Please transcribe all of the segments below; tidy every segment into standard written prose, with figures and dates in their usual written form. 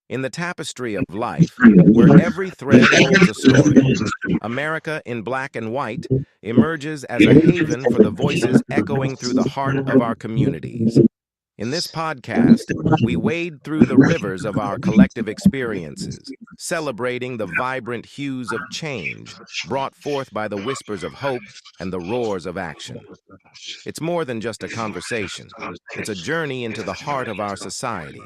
In the tapestry of life, where every thread holds a story, America in black and white emerges as a haven for the voices echoing through the heart of our communities. In this podcast, we wade through the rivers of our collective experiences, celebrating the vibrant hues of change brought forth by the whispers of hope and the roars of action. It's more than just a conversation. It's a journey into the heart of our society,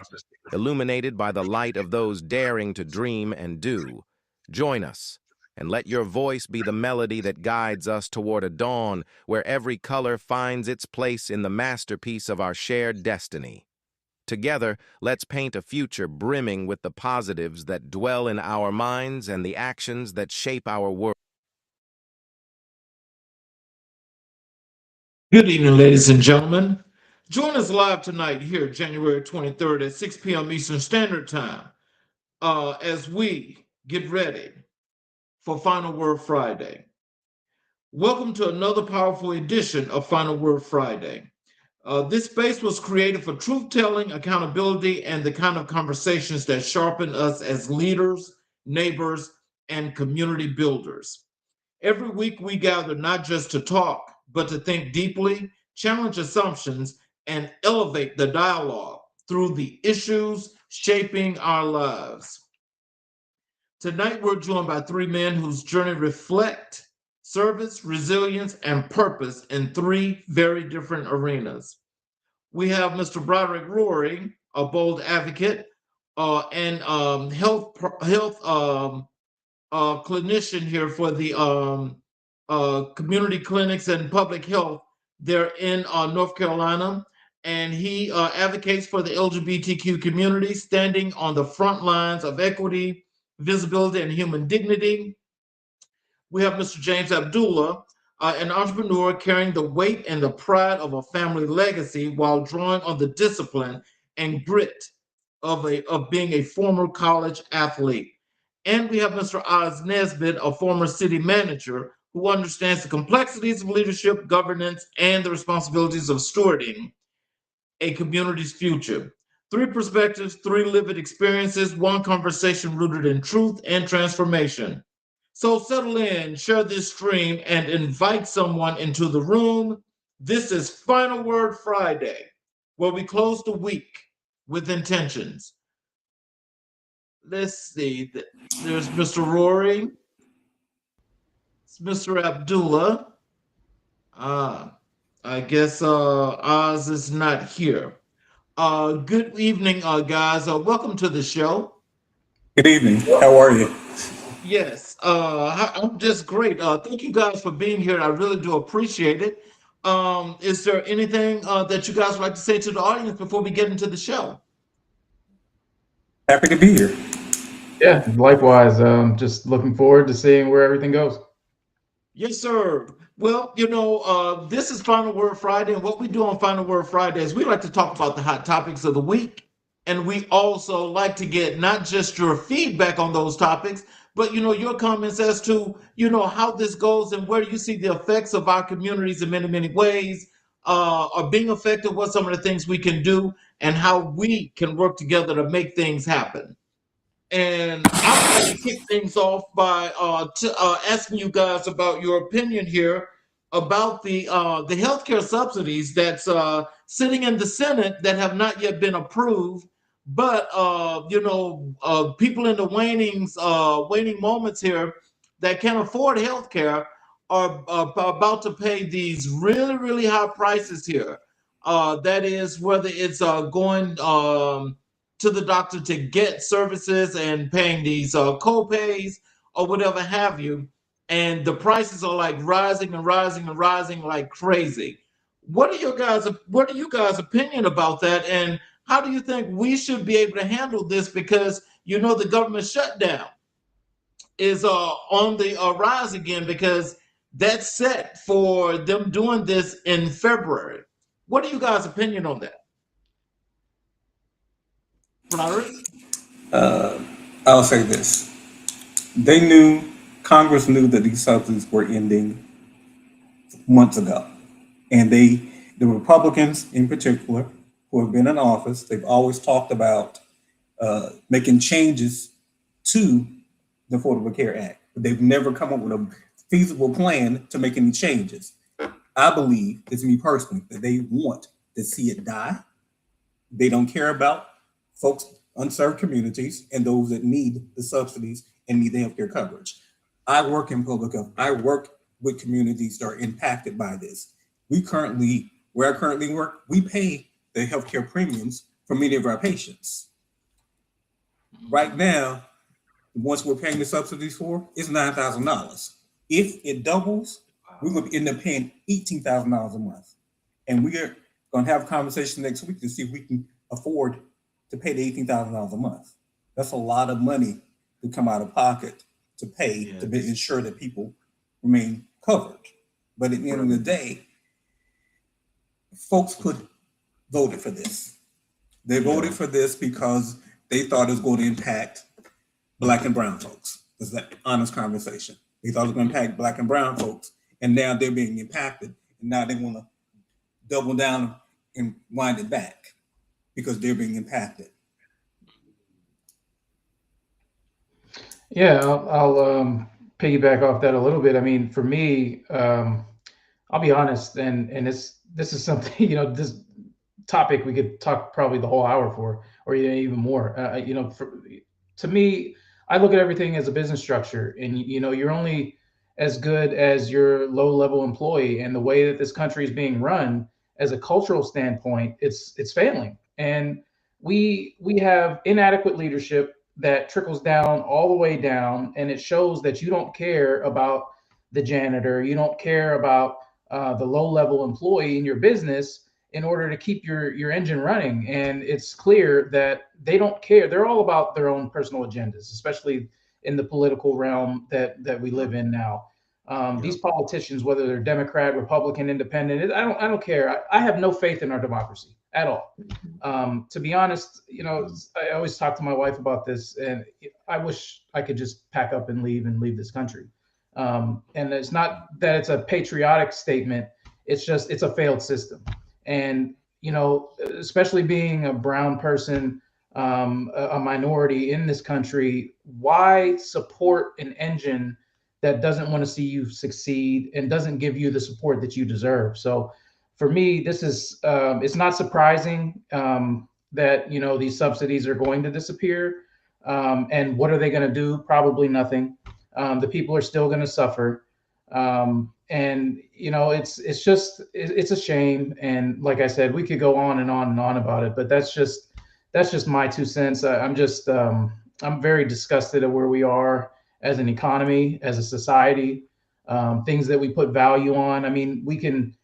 illuminated by the light of those daring to dream and do. Join us, and let your voice be the melody that guides us toward a dawn where every color finds its place in the masterpiece of our shared destiny. Together, let's paint a future brimming with the positives that dwell in our minds and the actions that shape our world. Good evening, ladies and gentlemen. Join us live tonight here, January 23rd at 6 p.m. Eastern Standard Time, as we get ready for Final Word Friday. Welcome to another powerful edition of Final Word Friday. This space was created for truth-telling, accountability, and the kind of conversations that sharpen us as leaders, neighbors, and community builders. Every week we gather not just to talk, but to think deeply, challenge assumptions, and elevate the dialogue through the issues shaping our lives. Tonight we're joined by three men whose journey reflect service, resilience, and purpose in three very different arenas. We have Mr. Broderick Rory, a bold advocate and health clinician here for the community clinics and public health there in North Carolina. And he advocates for the LGBTQ community, standing on the front lines of equity, visibility, and human dignity. We have Mr. James Abdullah, an entrepreneur carrying the weight and the pride of a family legacy while drawing on the discipline and grit of being a former college athlete. And we have Mr. Oz Nesbitt, a former city manager who understands the complexities of leadership, governance, and the responsibilities of stewarding a community's future. Three perspectives, three lived experiences, one conversation rooted in truth and transformation. So settle in, share this stream, and invite someone into the room. This is Final Word Friday, where we close the week with intentions. Let's see. There's Mr. Rory. It's Mr. Abdullah. I guess Oz is not here. Good evening, guys. Welcome to the show. Good evening. How are you? Yes, I'm just great. Thank you guys for being here. I really do appreciate it. Is there anything that you guys would like to say to the audience before we get into the show? Happy to be here. Yeah, likewise. Just looking forward to seeing where everything goes. Yes, sir. Well, this is Final Word Friday, and what we do on Final Word Friday is we like to talk about the hot topics of the week, and we also like to get not just your feedback on those topics, but your comments as to how this goes and where you see the effects of our communities in many, many ways are being affected, what some of the things we can do, and how we can work together to make things happen. And I would like to kick things off by asking you guys about your opinion here about the healthcare subsidies that's sitting in the Senate that have not yet been approved. But people in the waning moments here that can afford healthcare are about to pay these really, really high prices here. That is whether it's going to the doctor to get services and paying these co-pays or whatever have you. And the prices are like rising and rising and rising like crazy. What are you guys' opinion about that? And how do you think we should be able to handle this? Because the government shutdown is on the rise again, because that's set for them doing this in February. What are you guys' opinion on that? Robert? I'll say this. Congress knew that these subsidies were ending months ago. And the Republicans in particular, who have been in office, they've always talked about making changes to the Affordable Care Act, but they've never come up with a feasible plan to make any changes. I believe, it's me personally, that they want to see it die. They don't care about folks, unserved communities, and those that need the subsidies and need the healthcare coverage. I work in public health. I work with communities that are impacted by this. Where I currently work, we pay the healthcare premiums for many of our patients. Right now, once we're paying the subsidies for, it's $9,000. If it doubles, we're going to end up paying $18,000 a month. And we're going to have a conversation next week to see if we can afford to pay the $18,000 a month. That's a lot of money to come out of pocket to pay to ensure that people remain covered. But at the end of the day, folks voted for this. They voted for this because they thought it was going to impact Black and brown folks. It's that honest conversation. They thought it was going to impact Black and brown folks, and now they're being impacted, and now they want to double down and wind it back because they're being impacted. Yeah, I'll piggyback off that a little bit. I mean, for me, I'll be honest, and this is something, this topic we could talk probably the whole hour for, or even more. To me, I look at everything as a business structure, and you're only as good as your low-level employee. And the way that this country is being run, as a cultural standpoint, it's failing, and we have inadequate leadership that trickles down all the way down, and it shows that you don't care about the janitor, you don't care about the low-level employee in your business in order to keep your engine running. And it's clear that they don't care. They're all about their own personal agendas, especially in the political realm that we live in now. These politicians, whether they're Democrat, Republican, Independent, I don't care. I have no faith in our democracy at all. To be honest, I always talk to my wife about this, and I wish I could just pack up and leave this country. And it's not that it's a patriotic statement. It's just, it's a failed system. And, especially being a brown person, a minority in this country, why support an engine that doesn't want to see you succeed and doesn't give you the support that you deserve? So for me, this is, it's not surprising that, these subsidies are going to disappear. And what are they going to do? Probably nothing. The people are still going to suffer. And it's a shame. And like I said, we could go on and on and on about it, but that's just my 2 cents. I'm very disgusted at where we are as an economy, as a society, things that we put value on. I mean, we can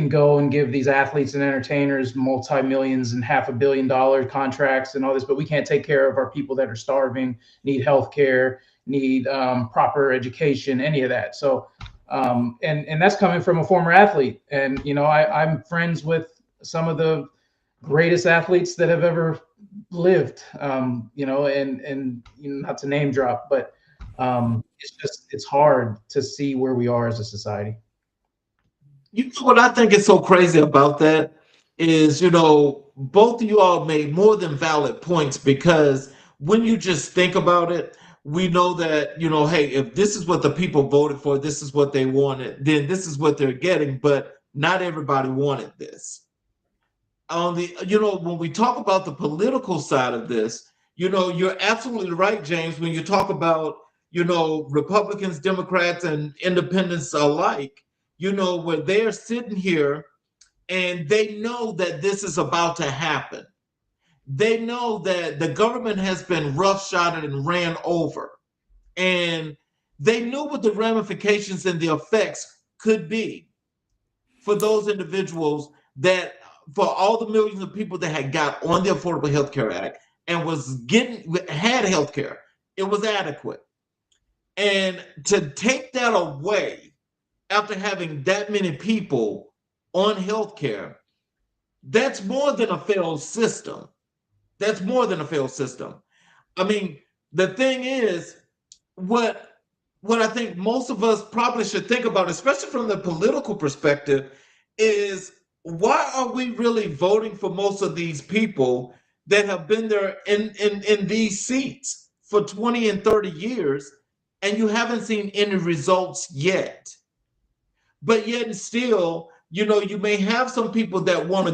go and give these athletes and entertainers multi-millions and $500 million contracts and all this, but we can't take care of our people that are starving, need healthcare, need proper education, any of that. So, and that's coming from a former athlete. And, I'm friends with some of the greatest athletes that have ever lived, and not to name drop, but it's hard to see where we are as a society. What I think is so crazy about that is, both of you all made more than valid points, because when you just think about it, we know that, hey, if this is what the people voted for, this is what they wanted, then this is what they're getting. But not everybody wanted this. On the, when we talk about the political side of this, you're absolutely right, James, when you talk about, Republicans, Democrats, and independents alike, where they're sitting here and they know that this is about to happen. They know that the government has been roughshod and ran over, and they knew what the ramifications and the effects could be for those individuals, that for all the millions of people that had got on the Affordable Health Care Act and had health care, it was adequate. And to take that away after having that many people on health care, that's more than a failed system. That's more than a failed system. I mean, the thing is, what I think most of us probably should think about, especially from the political perspective, is why are we really voting for most of these people that have been there in these seats for 20 and 30 years, and you haven't seen any results yet. But yet and still, you may have some people that want to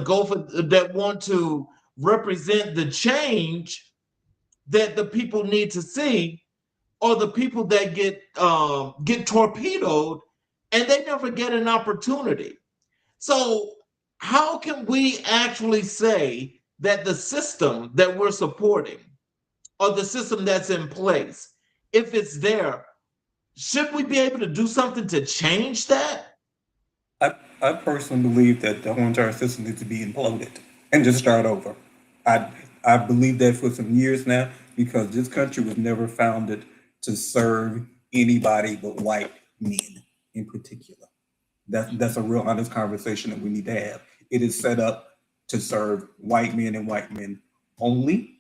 that want to represent the change that the people need to see, or the people that get torpedoed and they never get an opportunity. So how can we actually say that the system that we're supporting, or the system that's in place, if it's there, should we be able to do something to change that? I personally believe that the whole entire system needs to be imploded and just start over. I I believe that for some years now because this country was never founded to serve anybody but white men in particular. That's a real honest conversation that we need to have. It is set up to serve white men and white men only.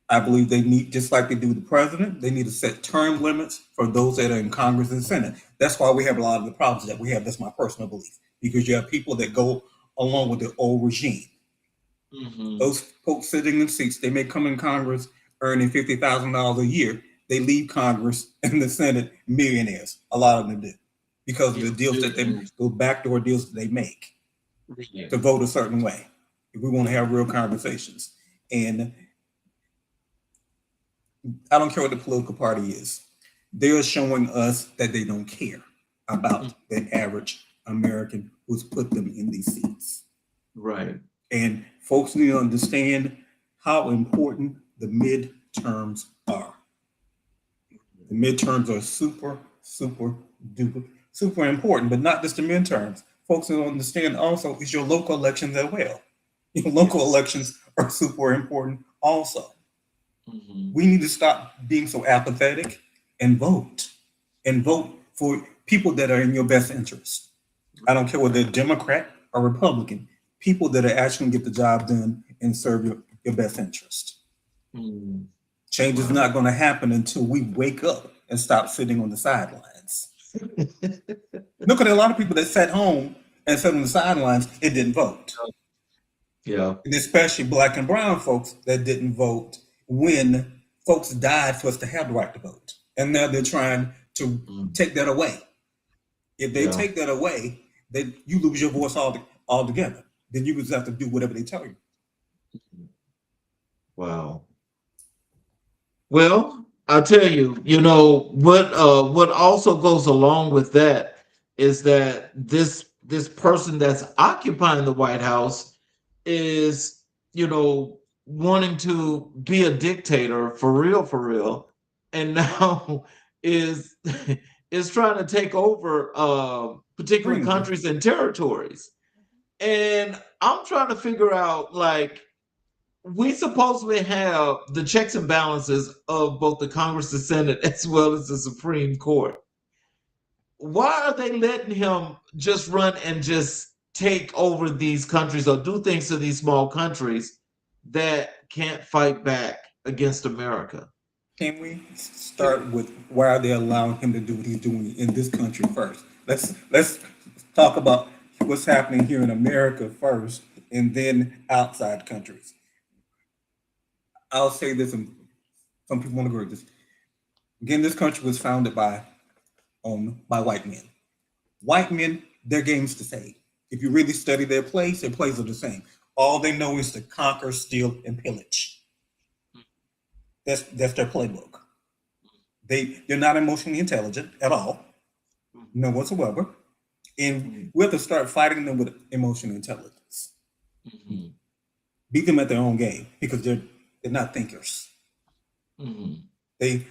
I believe they need, just like they do with the president, they need to set term limits for those that are in Congress and Senate. That's why we have a lot of the problems that we have. That's my personal belief. Because you have people that go along with the old regime. Mm-hmm. Those folks sitting in seats, they may come in Congress earning $50,000 a year. They leave Congress and the Senate millionaires. A lot of them do. Because of the deals that they, those backdoor deals that they make to vote a certain way. If we want to have real conversations. And I don't care what the political party is. They're showing us that they don't care about the average American who's put them in these seats. Right. And folks need to understand how important the midterms are. The midterms are super important, but not just the midterms. Folks need to understand also is your local elections as well. Your local elections are super important also. Mm-hmm. We need to stop being so apathetic and vote for people that are in your best interest. I don't care whether they're Democrat or Republican, people that are actually going to get the job done and serve your best interest. Mm-hmm. Change is not going to happen until we wake up and stop sitting on the sidelines. Look at a lot of people that sat home and sat on the sidelines and didn't vote. Yeah. And especially Black and brown folks that didn't vote when folks died for us to have the right to vote. And now they're trying to take that away. If they take that away, then you lose your voice altogether. Then you just have to do whatever they tell you. Wow. Well, I'll tell you, what also goes along with that is that this person that's occupying the White House is, wanting to be a dictator for real, and now is trying to take over particular countries and territories. And I'm trying to figure out, like, we supposedly have the checks and balances of both the Congress, the Senate, as well as the Supreme Court. Why are they letting him just run and just take over these countries or do things to these small countries that can't fight back against America? Can we start with why are they allowing him to do what he's doing in this country first? Let's talk about what's happening here in America first, and then outside countries. I'll say this, and some people won't agree with this. Again, this country was founded by white men. White men, their game's the same. If you really study their plays are the same. All they know is to conquer, steal, and pillage. That's their playbook. They're not emotionally intelligent at all, no whatsoever. And we have to start fighting them with emotional intelligence. Mm-hmm. Beat them at their own game because they're not thinkers. Mm-hmm. They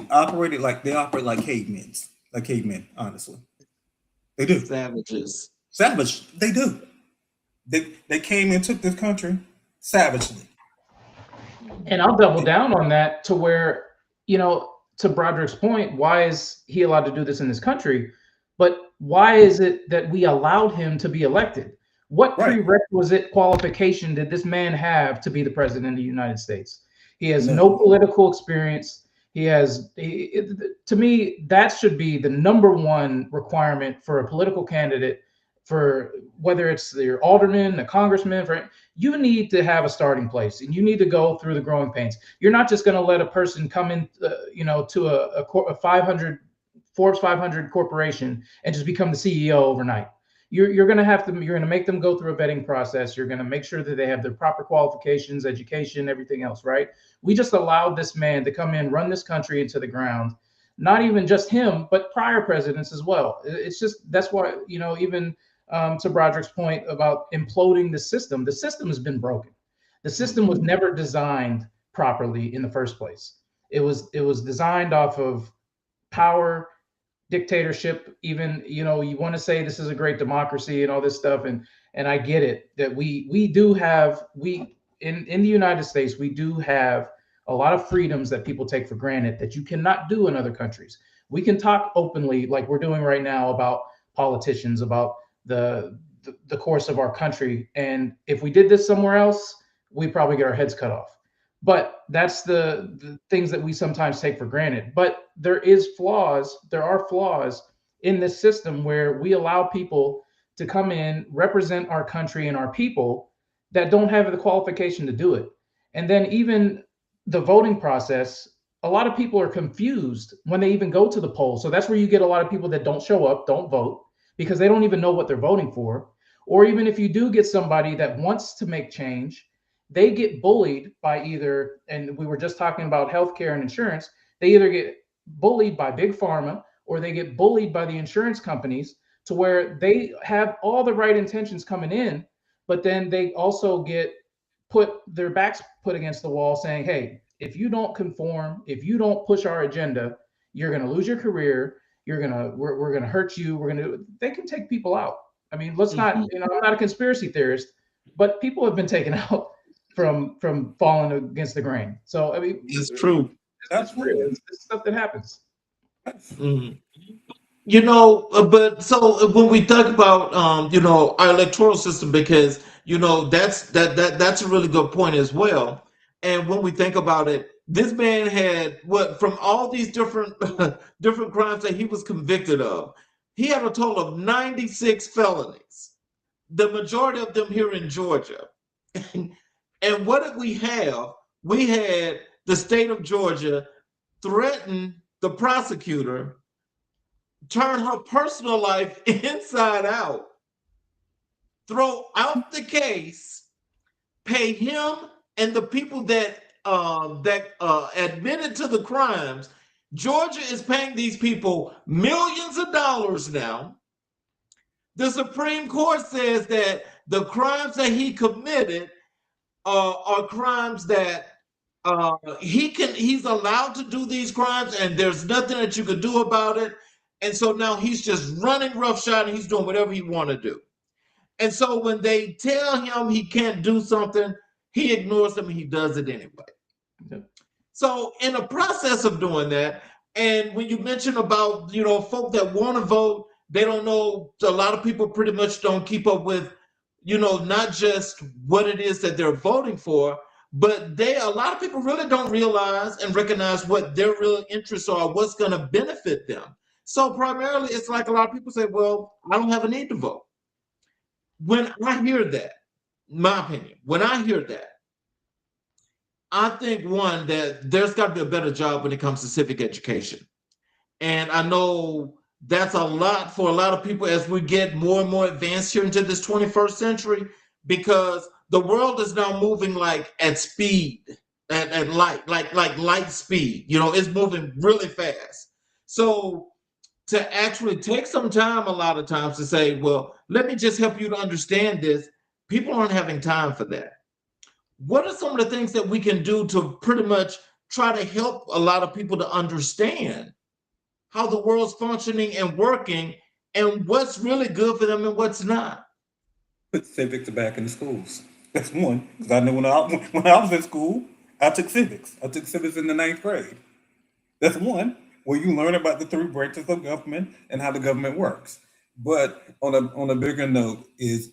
operate like cavemen, honestly. They do. Savages. Savage, they do. They came and took this country savagely. And I'll double down on that to where, to Broderick's point, why is he allowed to do this in this country? But why is it that we allowed him to be elected? What prerequisite qualification did this man have to be the president of the United States? He has no political experience. To me, that should be the number one requirement for a political candidate for whether it's your alderman, the congressman, you need to have a starting place, and you need to go through the growing pains. You're not just going to let a person come in, to a 500 Forbes 500 corporation and just become the CEO overnight. You're going to make them go through a vetting process. You're going to make sure that they have the proper qualifications, education, everything else, right? We just allowed this man to come in, run this country into the ground. Not even just him, but prior presidents as well. It's just, that's why, even to Broderick's point about imploding the system has been broken. The system was never designed properly in the first place. It was designed off of power, dictatorship. Even, you want to say this is a great democracy and all this stuff, and I get it, that we do have, in the United States, we do have a lot of freedoms that people take for granted that you cannot do in other countries. We can talk openly, like we're doing right now, about politicians, about the course of our country. And if we did this somewhere else, we'd probably get our heads cut off. But that's the things that we sometimes take for granted. But there are flaws in this system where we allow people to come in, represent our country and our people that don't have the qualification to do it. And then even the voting process, a lot of people are confused when they even go to the polls. So that's where you get a lot of people that don't show up, don't vote, because they don't even know what they're voting for. Or even if you do get somebody that wants to make change, they get bullied by either, and we were just talking about healthcare and insurance, they either get bullied by big pharma or they get bullied by the insurance companies, to where they have all the right intentions coming in, but then they also get their backs put against the wall saying, hey, if you don't conform, if you don't push our agenda, you're going to lose your career. We're going to hurt you. They can take people out. I mean, let's not, I'm not a conspiracy theorist, but people have been taken out from falling against the grain. So, I mean, it's true. That's real. It's stuff that happens. Mm. But so when we talk about our electoral system, because that's a really good point as well. And when we think about it, this man had from all these different different crimes that he was convicted of, he had a total of 96 felonies, the majority of them here in Georgia. And what did we have? We had the state of Georgia threaten the prosecutor, turn her personal life inside out, throw out the case, pay him and the people that admitted to the crimes. Georgia is paying these people millions of dollars now. The Supreme Court says that the crimes that he committed are crimes that he's allowed to do these crimes, and there's nothing that you could do about it. And so now he's just running roughshod and he's doing whatever he want to do. And so when they tell him he can't do something, he ignores them and he does it anyway. Okay. So in the process of doing that, and when you mention about, folk that want to vote, they don't know, a lot of people pretty much don't keep up with, not just what it is that they're voting for, but a lot of people really don't realize and recognize what their real interests are, what's going to benefit them. So primarily, it's like a lot of people say, well, I don't have a need to vote. When I hear that, my opinion, when I hear that, I think, one, that there's got to be a better job when it comes to civic education. And I know that's a lot for a lot of people as we get more and more advanced here into this 21st century, because the world is now moving like at speed, at light, like light speed. It's moving really fast. So to actually take some time a lot of times to say, well, let me just help you to understand this, people aren't having time for that. What are some of the things that we can do to pretty much try to help a lot of people to understand how the world's functioning and working and what's really good for them and what's not? Put civics back in the schools. That's one. Because I know when I was in school, I took civics. I took civics in the 9th grade. That's one, where you learn about the 3 branches of government and how the government works. But on a bigger note is,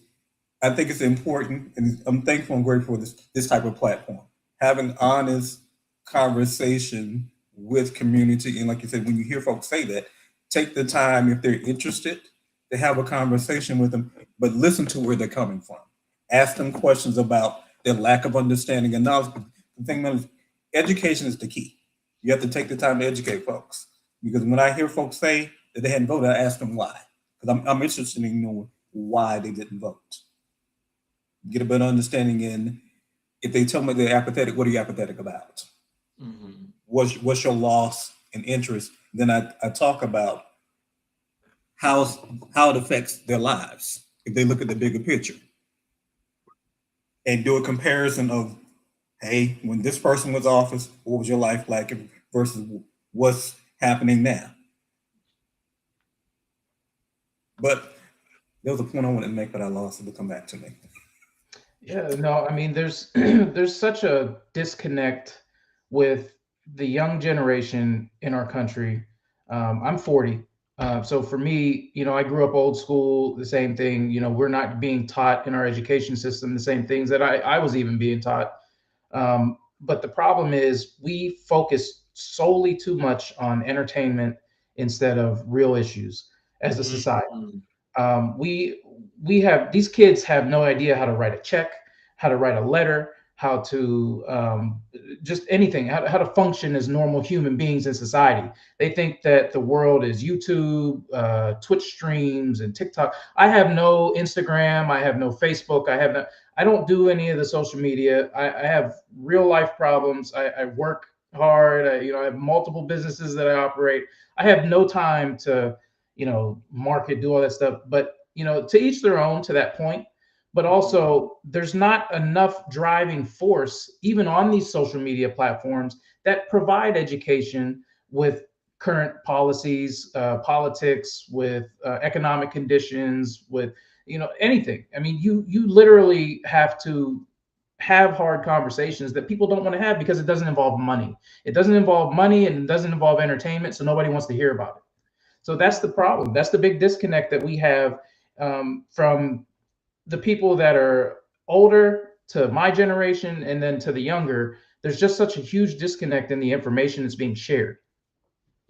I think it's important, and I'm thankful and grateful for this type of platform. Having honest conversation with community, and like you said, when you hear folks say that, take the time, if they're interested, to have a conversation with them, but listen to where they're coming from. Ask them questions about their lack of understanding and knowledge. The thing is, education is the key. You have to take the time to educate folks. Because when I hear folks say that they hadn't voted, I ask them why. Because I'm interested in knowing why they didn't vote. Get a better understanding in, if they tell me they're apathetic, what are you apathetic about? Mm-hmm. What's your loss in interest? Then I talk about how it affects their lives if they look at the bigger picture and do a comparison of, hey, when this person was office, what was your life like versus what's happening now? But there was a point I wanted to make, but I lost it. It'll come back to me. Yeah, no, I mean, there's there's such a disconnect with the young generation in our country. I'm 40, so for me, I grew up old school. The same thing, we're not being taught in our education system the same things that I was even being taught. But the problem is we focus solely too much on entertainment instead of real issues as a society. Mm-hmm. We have these kids have no idea how to write a check, how to write a letter, how to just anything, how to function as normal human beings in society. They think that the world is YouTube, Twitch streams, and TikTok. I have no Instagram. I have no Facebook. I don't do any of the social media. I have real life problems. I work hard. I have multiple businesses that I operate. I have no time to market, do all that stuff. But, to each their own to that point. But also, there's not enough driving force, even on these social media platforms, that provide education with current policies, politics, with economic conditions, with anything. I mean, you literally have to have hard conversations that people don't want to have because it doesn't involve money. It doesn't involve money and it doesn't involve entertainment, so nobody wants to hear about it. So that's the problem. That's the big disconnect that we have from the people that are older to my generation and then to the younger. There's just such a huge disconnect in the information that's being shared.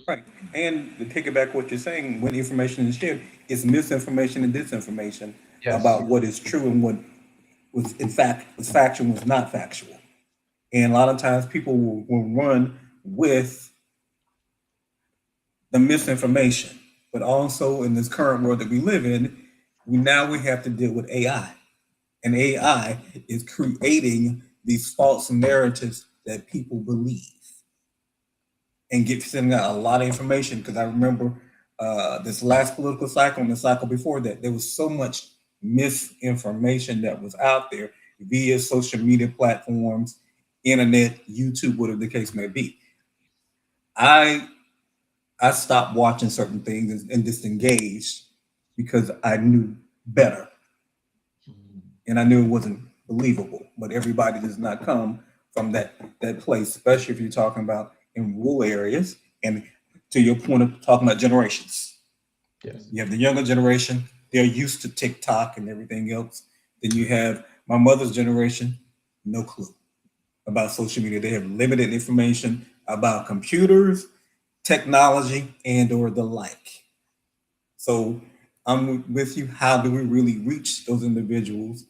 Right. And to piggyback what you're saying, when information is shared, it's misinformation and disinformation Yes. about what is true and what was in fact was factual was not factual. And a lot of times people will run with the misinformation. But also in this current world that we live in, we have to deal with AI. And AI is creating these false narratives that people believe and sending out a lot of information. Because I remember this last political cycle and the cycle before that, there was so much misinformation that was out there via social media platforms, internet, YouTube, whatever the case may be. I stopped watching certain things and disengaged because I knew better. And I knew it wasn't believable, but everybody does not come from that place, especially if you're talking about in rural areas. And to your point of talking about generations, Yes. you have the younger generation, they're used to TikTok and everything else. Then you have my mother's generation, no clue about social media. They have limited information about computers, technology, and or the like. So I'm with you. How do we really reach those individuals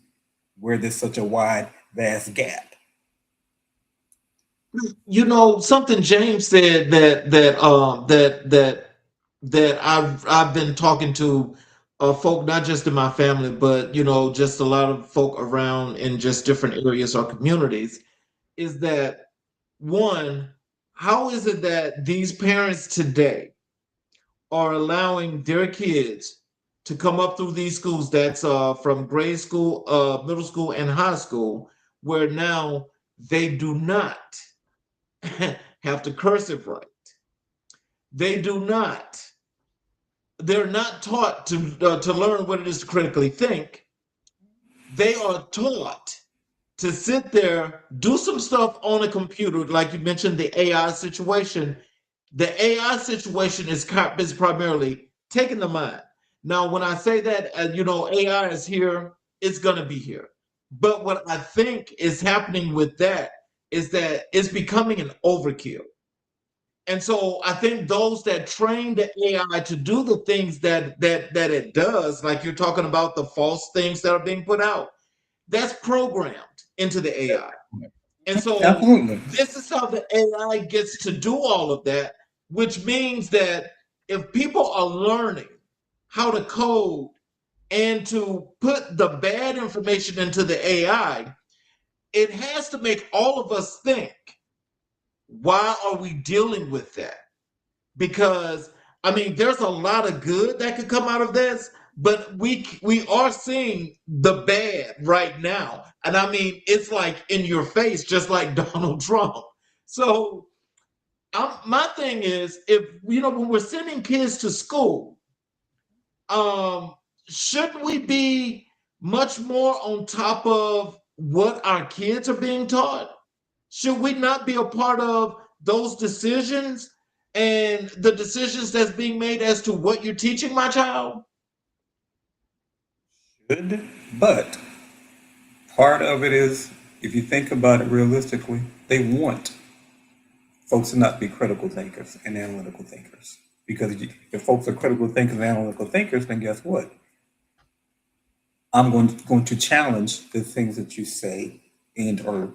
where there's such a wide, vast gap? Something James said that I've been talking to folk, not just in my family, but just a lot of folk around in just different areas or communities, is that one, how is it that these parents today are allowing their kids to come up through these schools that's from grade school, middle school, and high school, where now they do not have to cursive write. They do not. They're not taught to learn what it is to critically think. They are taught to sit there, do some stuff on a computer, like you mentioned, the AI situation. The AI situation is primarily taking the mind. Now, when I say that, AI is here, it's going to be here. But what I think is happening with that is that it's becoming an overkill. And so I think those that train the AI to do the things that it does, like you're talking about the false things that are being put out, that's programmed into the AI. And so Absolutely. this is how the AI gets to do all of that, which means that if people are learning how to code and to put the bad information into the AI, it has to make all of us think, why are we dealing with that? Because I mean, there's a lot of good that could come out of this, but we are seeing the bad right now, and I mean, it's like in your face, just like Donald Trump. So my thing is, if when we're sending kids to school, um, shouldn't we be much more on top of what our kids are being taught? Should we not be a part of those decisions and the decisions that's being made as to what you're teaching my child? Should, but part of it is, if you think about it realistically, they want folks to not be critical thinkers and analytical thinkers. Because if folks are critical thinkers and analytical thinkers, then guess what? I'm going to challenge the things that you say and or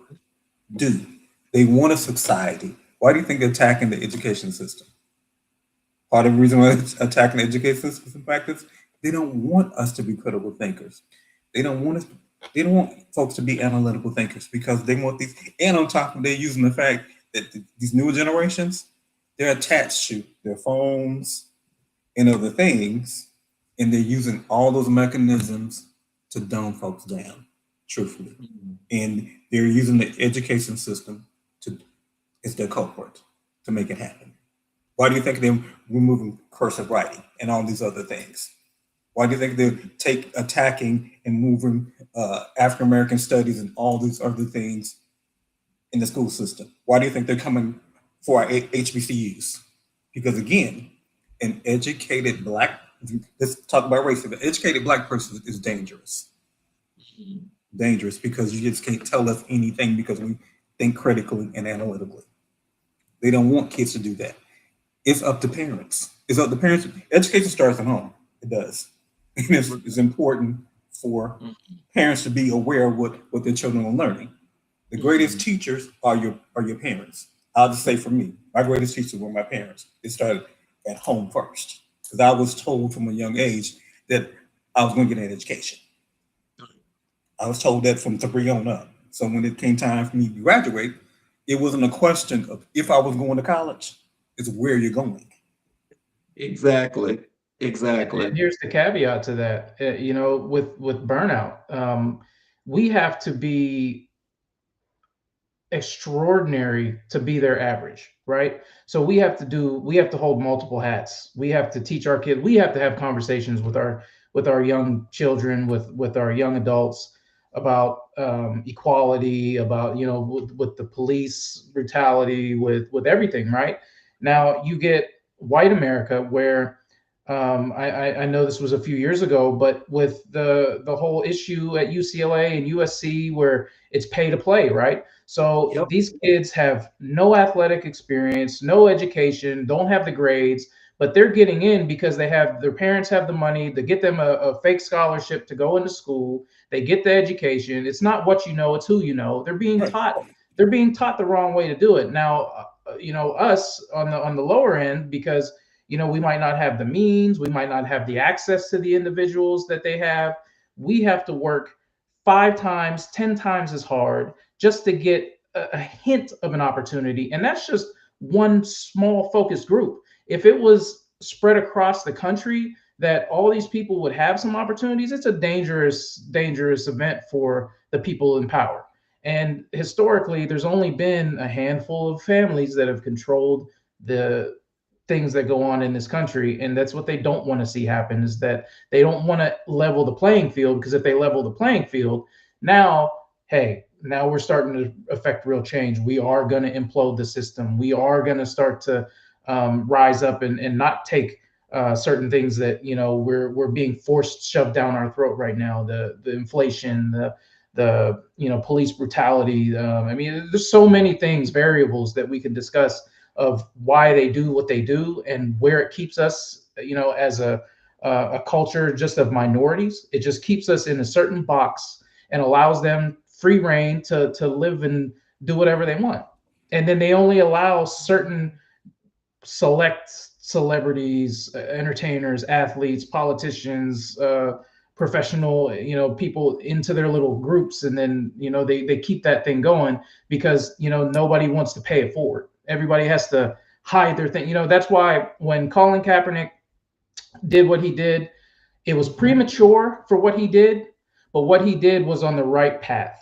do. They want a society. Why do you think they're attacking the education system? Part of the reason why they're attacking the education system, in fact, is they don't want us to be critical thinkers. They don't want us. They don't want folks to be analytical thinkers because they want these. And on top of, they're using the fact that these newer generations, they're attached to their phones and other things, and they're using all those mechanisms to dumb folks down, truthfully. And they're using the education system to as their culprit to make it happen. Why do you think they're removing cursive writing and all these other things? Why do you think they're attacking and moving African American studies and all these other things in the school system? Why do you think they're coming for our HBCUs? Because again, an educated black, let's talk about race, an educated black person is dangerous. Dangerous because you just can't tell us anything because we think critically and analytically. They don't want kids to do that. It's up to parents. It's up to parents. Education starts at home. It does. And it's important for parents to be aware of what their children are learning. The greatest teachers are your parents. I'll just say for me, my greatest teachers were my parents. It started at home first. Because I was told from a young age that I was going to get an education. I was told that from 3 on up. So when it came time for me to graduate, it wasn't a question of if I was going to college, it's where you're going. Exactly. And Exactly. here's the caveat to that. With burnout, we have to be extraordinary to be their average, right? So we have to hold multiple hats. We have to teach our kids. We have to have conversations with our young children, with our young adults about equality, about with the police brutality, with everything, right? Now you get white America where I know this was a few years ago, but with the whole issue at UCLA and USC where it's pay to play, right? So Yep. these kids have no athletic experience, no education, don't have the grades, but they're getting in because their parents have the money to get them a fake scholarship to go into school. They get the education. It's not what you know, it's who you know. They're being Right. taught. They're being taught the wrong way to do it. Now, us on the lower end because we might not have the means, we might not have the access to the individuals that they have. We have to work 5 times, 10 times as hard just to get a hint of an opportunity. And that's just one small focused group. If it was spread across the country that all these people would have some opportunities, it's a dangerous event for the people in power. And historically, there's only been a handful of families that have controlled the things that go on in this country, and that's what they don't want to see happen, is that they don't want to level the playing field, because if they level the playing field, now we're starting to affect real change. We are going to implode the system. We are going to start to rise up and not take certain things that we're being forced shoved down our throat right now. The inflation, the police brutality. I mean, there's so many things, variables that we can discuss of why they do what they do and where it keeps us, as a culture just of minorities. It just keeps us in a certain box and allows them free reign to live and do whatever they want. And then they only allow certain select celebrities, entertainers, athletes, politicians, professional, people into their little groups, and then they keep that thing going because nobody wants to pay it forward. Everybody has to hide their thing. That's why when Colin Kaepernick did what he did, it was premature for what he did, but what he did was on the right path.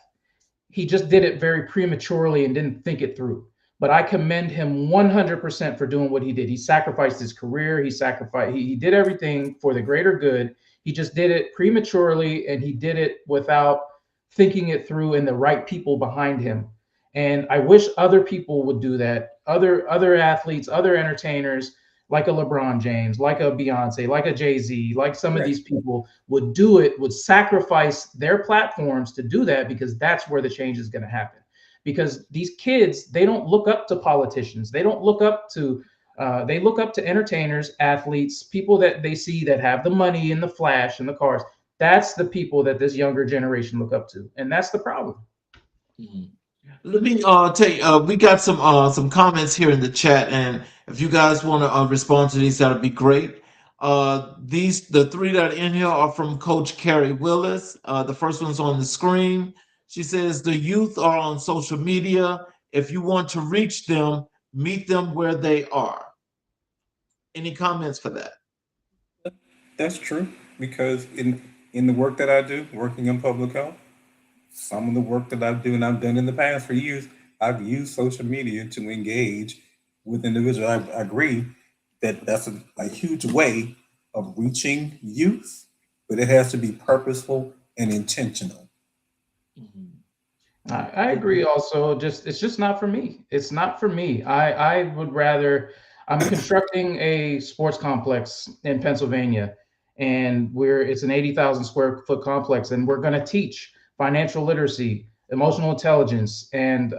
He just did it very prematurely and didn't think it through. But I commend him 100% for doing what he did. He sacrificed his career. He did everything for the greater good. He just did it prematurely, and he did it without thinking it through and the right people behind him. And I wish other people would do that. Other athletes, other entertainers, like a LeBron James, like a Beyonce, like a Jay-Z, like some of these people would do it, would sacrifice their platforms to do that, because that's where the change is going to happen. Because these kids, they don't look up to politicians. They don't look up to, they look up to entertainers, athletes, people that they see that have the money and the flash and the cars. That's the people that this younger generation look up to. And that's the problem. Let me tell you, we got some comments here in the chat, and if you guys want to respond to these, that'd be great. The three that are in here are from Coach Carrie Willis. The first one's on the screen. She says the youth are on social media. If you want to reach them, meet them where they are. Any comments for that? That's true, because in the work that I do, working in public health, some of the work that I do and I've done in the past for years, I've used social media to engage with individuals. I agree that that's a huge way of reaching youth, but it has to be purposeful and intentional. I agree also. It's just not for me. It's not for me. I would rather, I'm constructing a sports complex in Pennsylvania, and it's an 80,000 square foot complex, and we're going to teach financial literacy, emotional intelligence, and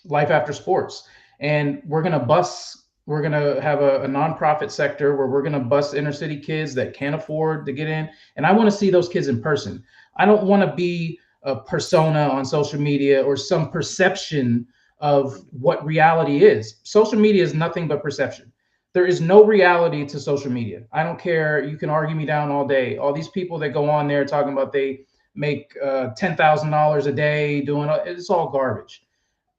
life after sports. And we're going to have a nonprofit sector where we're going to bus inner city kids that can't afford to get in. And I want to see those kids in person. I don't want to be a persona on social media or some perception of what reality is. Social media is nothing but perception. There is no reality to social media. I don't care. You can argue me down all day. All these people that go on there talking about they make $10,000 a day doing it's all garbage.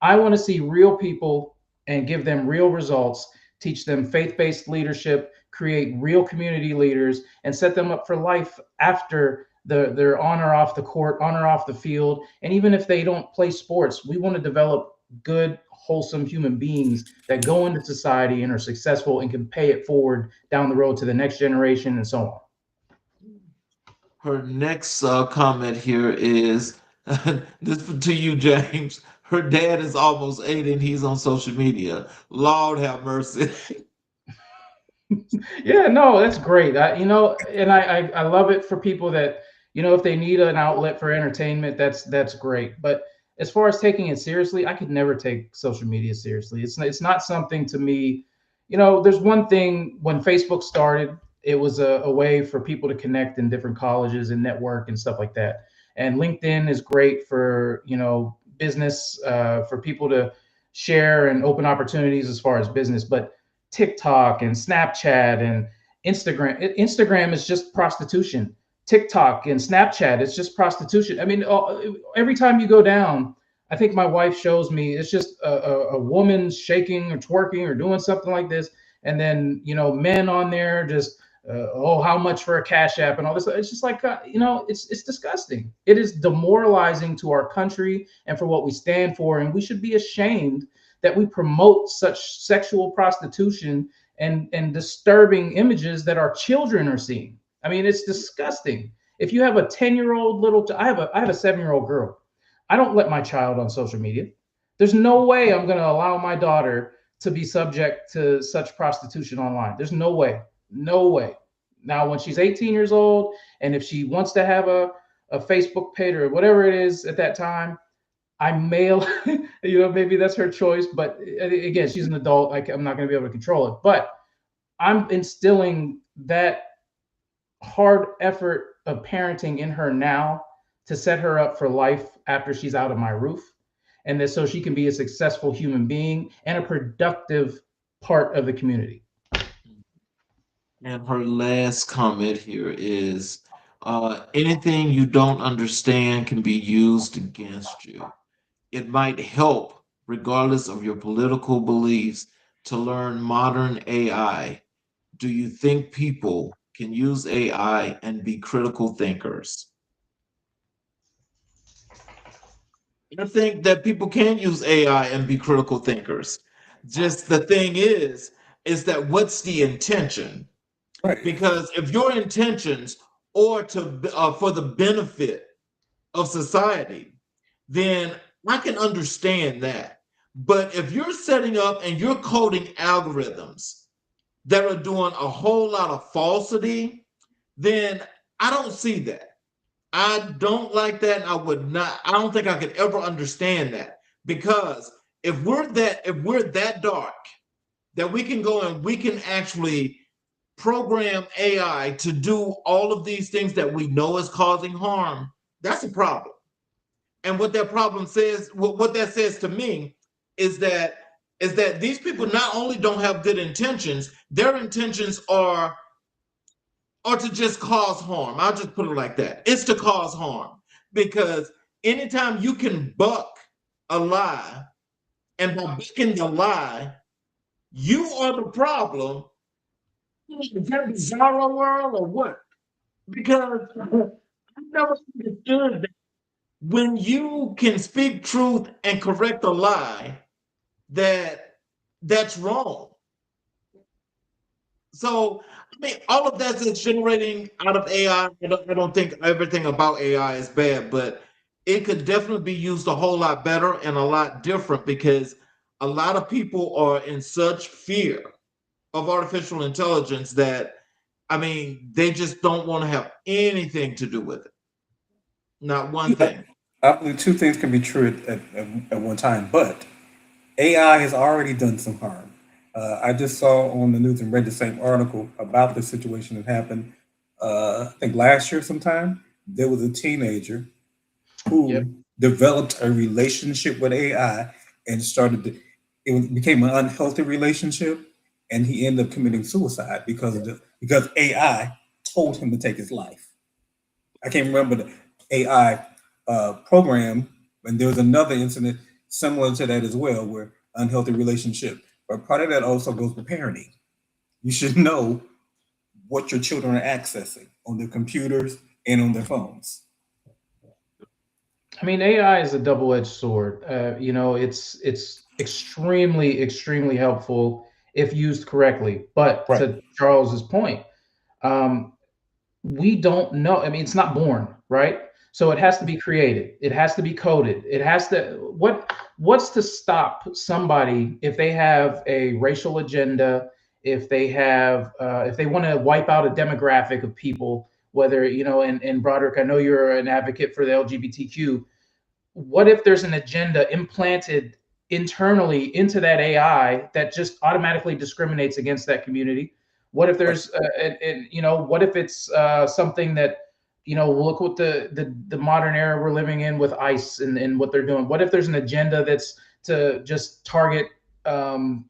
I want to see real people and give them real results, teach them faith-based leadership, create real community leaders, and set them up for life after they're on or off the court, on or off the field. And even if they don't play sports, we want to develop good, wholesome human beings that go into society and are successful and can pay it forward down the road to the next generation and so on. Her next comment here is this to you, James. Her dad is almost 80 and he's on social media. Lord have mercy. Yeah, no, that's great. I love it for people that, if they need an outlet for entertainment, that's great. But as far as taking it seriously, I could never take social media seriously. It's not something to me. There's one thing when Facebook started, it was a way for people to connect in different colleges and network and stuff like that. And LinkedIn is great for, business, for people to share and open opportunities as far as business. But TikTok and Snapchat and Instagram is just prostitution. TikTok and Snapchat, it's just prostitution. I mean, every time you go down, I think my wife shows me, it's just a woman shaking or twerking or doing something like this. And then, men on there just, how much for a Cash App and all this. It's just like, it's disgusting. It is demoralizing to our country and for what we stand for. And we should be ashamed that we promote such sexual prostitution and disturbing images that our children are seeing. I mean, it's disgusting. If you have a 10-year-old I have a 7-year-old girl. I don't let my child on social media. There's no way I'm going to allow my daughter to be subject to such prostitution online. There's no way. No way. Now, when she's 18 years old, and if she wants to have a Facebook page or whatever it is at that time, I may Maybe that's her choice. But again, she's an adult. I'm not going to be able to control it. But I'm instilling that hard effort of parenting in her now to set her up for life after she's out of my roof, and that so she can be a successful human being and a productive part of the community. And her last comment here is anything you don't understand can be used against you. It might help, regardless of your political beliefs, to learn modern AI. Do you think people can use AI and be critical thinkers? I think that people can use AI and be critical thinkers. Just the thing is that what's the intention? Right. Because if your intentions are to for the benefit of society, then I can understand that. But if you're setting up and you're coding algorithms that are doing a whole lot of falsity, then I don't see that. I don't like that. And I would not, I don't think I could ever understand that. Because if we're that dark that we can go and we can actually program AI to do all of these things that we know is causing harm, that's a problem. And what that problem says, what that says to me is that these people not only don't have good intentions, their intentions are to just cause harm. I'll just put it like that. It's to cause harm. Because anytime you can buck a lie, and by bucking the lie, you are the problem. Is that bizarro world or what? Because I never understood that when you can speak truth and correct a lie, that's wrong. So I mean, all of that is generating out of AI. I don't think everything about AI is bad, but it could definitely be used a whole lot better and a lot different because a lot of people are in such fear of artificial intelligence that I mean, they just don't want to have anything to do with it. Not one thing. I believe two things can be true at one time, but AI has already done some harm. I just saw on the news and read the same article about the situation that happened. I think last year sometime there was a teenager Yep. who developed a relationship with AI and became an unhealthy relationship, and he ended up committing suicide because AI told him to take his life. I can't remember the AI program, and there was another incident similar to that as well, where unhealthy relationship. But part of that also goes with parenting. You should know what your children are accessing on their computers and on their phones. I mean, AI is a double-edged sword. It's extremely helpful if used correctly. But Right. to Charles's point, um, we don't know. I mean, it's not born, right? So it has to be created. It has to be coded. It has to what's to stop somebody if they have a racial agenda, if they want to wipe out a demographic of people, whether and Broderick, I know you're an advocate for the LGBTQ. What if there's an agenda implanted internally into that AI that just automatically discriminates against that community? What if Right. there's, what if it's something that, look what the modern era we're living in with ICE and what they're doing. What if there's an agenda that's to just target um,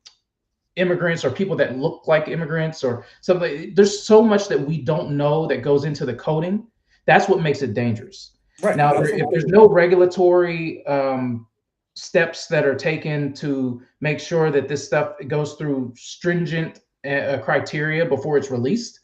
immigrants or people that look like immigrants or something? There's so much that we don't know that goes into the coding. That's what makes it dangerous. Right. Now, if there's Absolutely. no regulatory steps that are taken to make sure that this stuff goes through stringent criteria before it's released,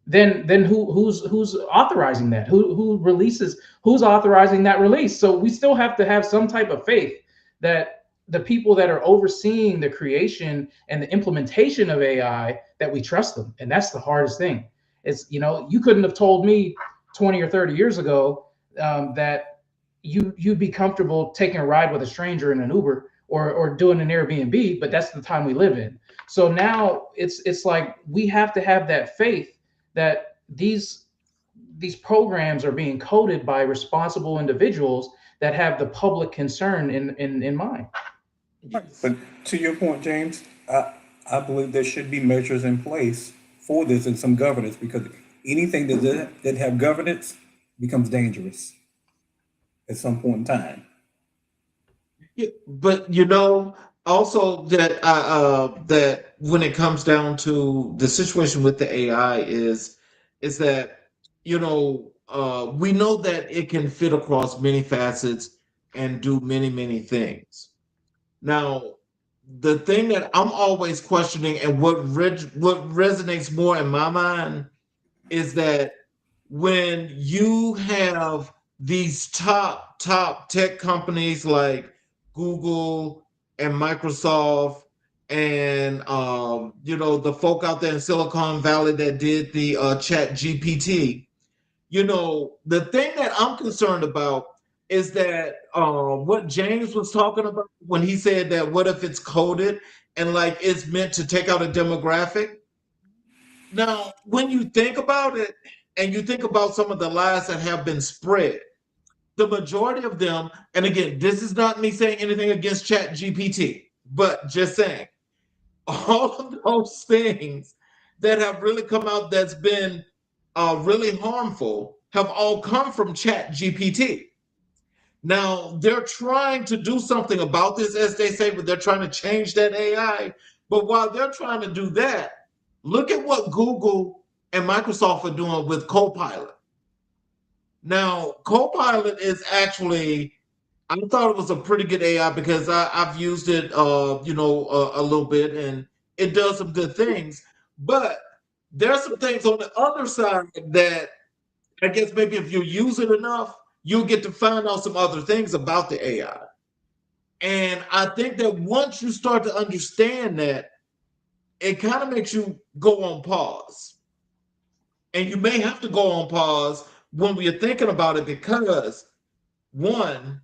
then who's authorizing that? Who's authorizing that release? So we still have to have some type of faith that the people that are overseeing the creation and the implementation of AI, that we trust them. And that's the hardest thing. It's, you couldn't have told me 20 or 30 years ago that you'd be comfortable taking a ride with a stranger in an Uber or doing an Airbnb, but that's the time we live in. So now it's like we have to have that faith that these programs are being coded by responsible individuals that have the public concern in mind. But to your point, James, I believe there should be measures in place for this and some governance, because anything that have governance becomes dangerous at some point in time. Yeah, but also that when it comes down to the situation with the AI is that we know that it can fit across many facets and do many things. Now, the thing that I'm always questioning and what resonates more in my mind is that when you have these top tech companies like Google and Microsoft and the folk out there in Silicon Valley that did the chat GPT, the thing that I'm concerned about is that what James was talking about when he said that what if it's coded and like it's meant to take out a demographic. Now, when you think about it, and you think about some of the lies that have been spread, the majority of them, and again, this is not me saying anything against Chat GPT, but just saying all of those things that have really come out that's been really harmful have all come from Chat GPT. Now, they're trying to do something about this, as they say, but they're trying to change that AI. But while they're trying to do that, look at what Google and Microsoft are doing with Copilot. Now, Copilot is actually, I thought it was a pretty good AI because I've used it, a little bit, and it does some good things. But there's some things on the other side that I guess maybe if you use it enough, you'll get to find out some other things about the AI. And I think that once you start to understand that, it kind of makes you go on pause. And you may have to go on pause when we're thinking about it because, one,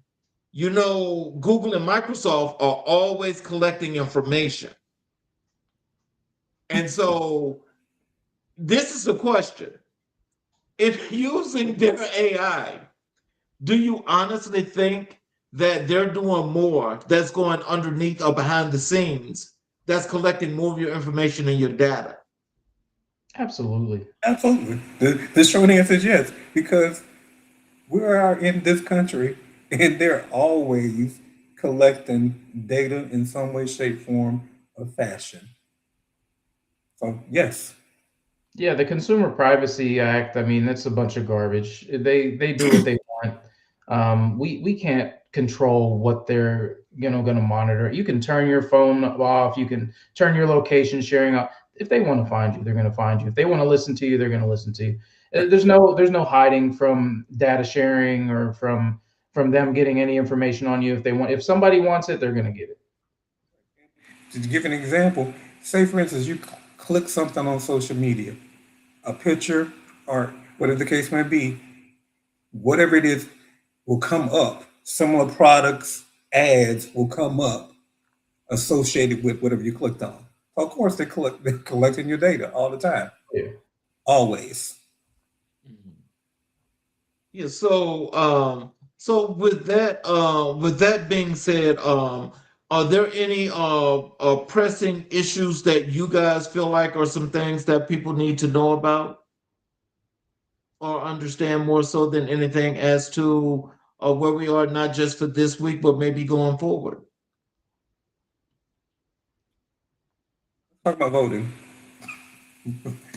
Google and Microsoft are always collecting information. And so this is the question. If using their AI, do you honestly think that they're doing more that's going underneath or behind the scenes that's collecting more of your information and your data? Absolutely. Absolutely. The short answer is yes, because we are in this country and they're always collecting data in some way, shape, form, or fashion. So, yes. Yeah, the Consumer Privacy Act, I mean, that's a bunch of garbage. They do what they want. We can't control what they're going to monitor. You can turn your phone off. You can turn your location sharing off. If they want to find you, they're going to find you. If they want to listen to you, they're going to listen to you. There's no hiding from data sharing or from them getting any information on you. If somebody wants it, they're going to get it. To give an example, say for instance, you click something on social media, a picture or whatever the case may be, whatever it is will come up. Similar products, ads will come up associated with whatever you clicked on. Of course, they're collecting your data all the time, Yeah. always. Yeah. So with that being said, are there any pressing issues that you guys feel like are some things that people need to know about or understand more so than anything as to where we are, not just for this week, but maybe going forward? Talk about voting,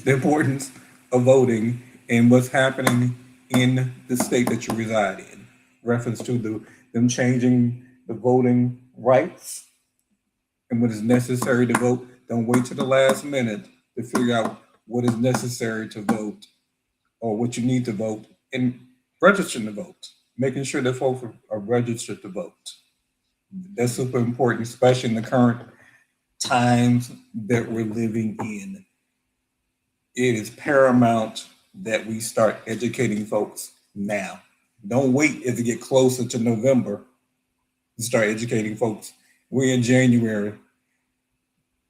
the importance of voting and what's happening in the state that you reside in. Reference to them changing the voting rights and what is necessary to vote. Don't wait to the last minute to figure out what is necessary to vote or what you need to vote, and registering to vote, making sure that folks are registered to vote. That's super important, especially in the current times that we're living in. It is paramount that we start educating folks now. Don't wait as it get closer to November to start educating folks. We're in January.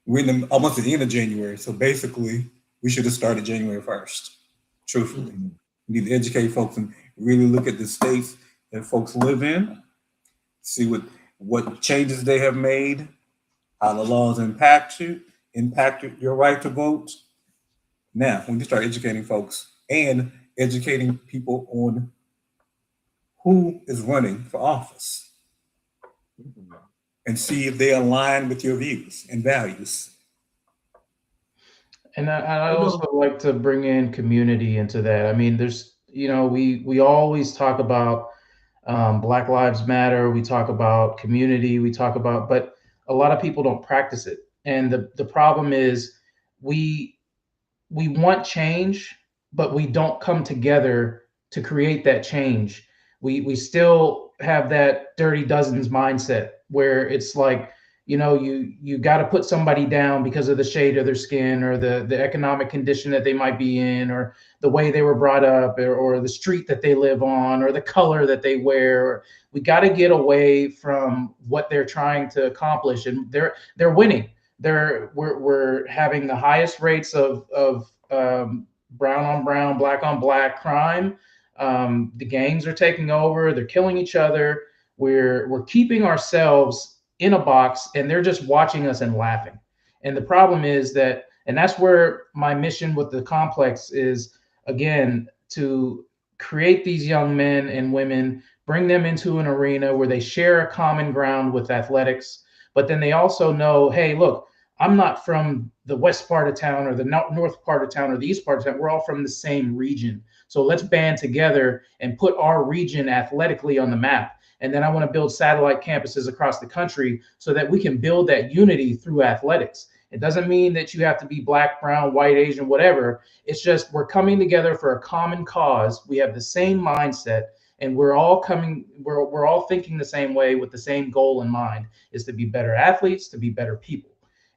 Almost at the end of January. So basically, we should have started January 1st. Truthfully, we need to educate folks and really look at the states that folks live in, see what changes they have made, how the laws impacted your right to vote. Now, when you start educating folks and educating people on who is running for office and see if they align with your views and values. And I also like to bring in community into that. I mean, there's, we always talk about Black Lives Matter. We talk about community. We talk about, but a lot of people don't practice it. And the problem is we we want change, but we don't come together to create that change. We still have that dirty dozens mindset where it's like, you got to put somebody down because of the shade of their skin or the economic condition that they might be in or the way they were brought up or the street that they live on or the color that they wear. We got to get away from what they're trying to accomplish, and they're winning. We're having the highest rates of brown on brown, black on black crime. The gangs are taking over. They're killing each other. We're keeping ourselves in a box, and they're just watching us and laughing. And the problem is that, and that's where my mission with the complex is, again, to create these young men and women, bring them into an arena where they share a common ground with athletics, but then they also know, hey, look, I'm not from the west part of town or the north part of town or the east part of town. We're all from the same region. So let's band together and put our region athletically on the map. And then I want to build satellite campuses across the country so that we can build that unity through athletics. It doesn't mean that you have to be black, brown, white, Asian, whatever. It's just we're coming together for a common cause. We have the same mindset, and we're all thinking the same way with the same goal in mind, is to be better athletes, to be better people.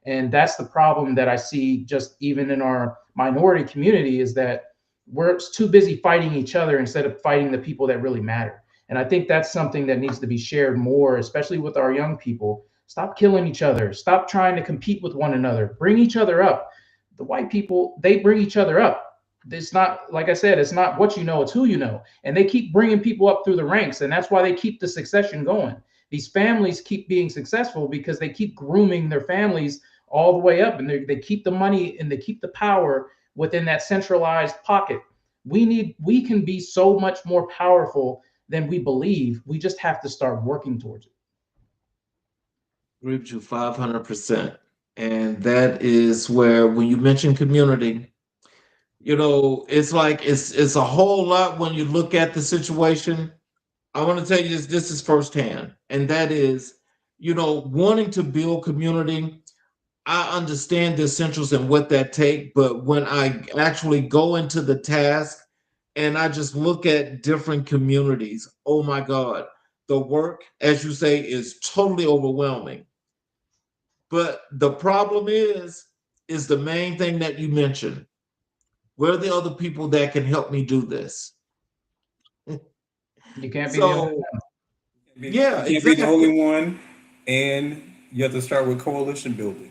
And that's the problem that I see just even in our minority community, is that we're too busy fighting each other instead of fighting the people that really matter. And I think that's something that needs to be shared more, especially with our young people. Stop killing each other. Stop trying to compete with one another. Bring each other up. The white people, they bring each other up. It's not, like I said, it's not what you know, it's who you know. And they keep bringing people up through the ranks. And that's why they keep the succession going. These families keep being successful because they keep grooming their families all the way up, and they keep the money and they keep the power within that centralized pocket. We can be so much more powerful than we believe. We just have to start working towards it. Agree with you 500%. And that is where, when you mention community, it's like it's a whole lot when you look at the situation. I want to tell you this is firsthand, and that is, wanting to build community. I understand the essentials and what that take, but when I actually go into the task and I just look at different communities, oh my God, the work, as you say, is totally overwhelming. But the problem is the main thing that you mentioned. Where are the other people that can help me do this? You can't be the only one. Yeah, you can't be the only one, and you have to start with coalition building.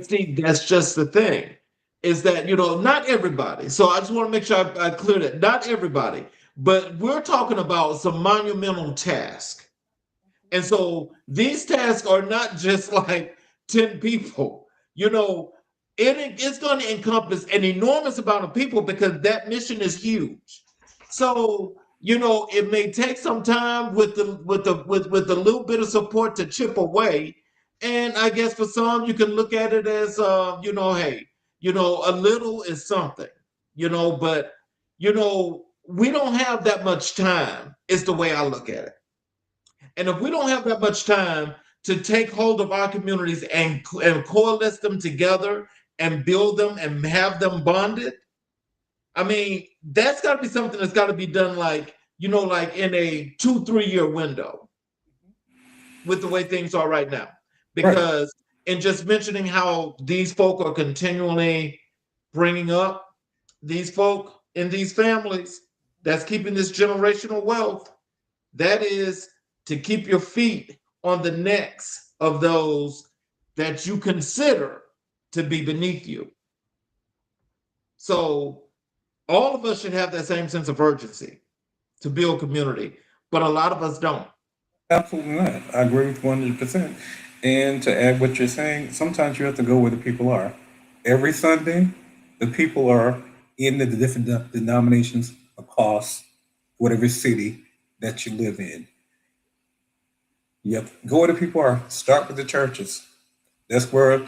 See, that's just the thing, is that, not everybody. So I just want to make sure I clear that. Not everybody, but we're talking about some monumental task. And so these tasks are not just like 10 people. It's going to encompass an enormous amount of people because that mission is huge. So, it may take some time with the little bit of support to chip away. And I guess for some, you can look at it as, hey, a little is something, but, we don't have that much time, is the way I look at it. And if we don't have that much time to take hold of our communities and coalesce them together and build them and have them bonded, I mean, that's got to be something that's got to be done like in a 2-3 year window with the way things are right now. Because in just mentioning how these folk are continually bringing up these folk in these families, that's keeping this generational wealth, that is to keep your feet on the necks of those that you consider to be beneath you. So all of us should have that same sense of urgency. to build community, but a lot of us don't. Absolutely not. I agree with 100%. And to add what you're saying, sometimes you have to go where the people are. Every Sunday, the people are in the different denominations across whatever city that you live in. Yep. Go where the people are. Start with the churches. That's where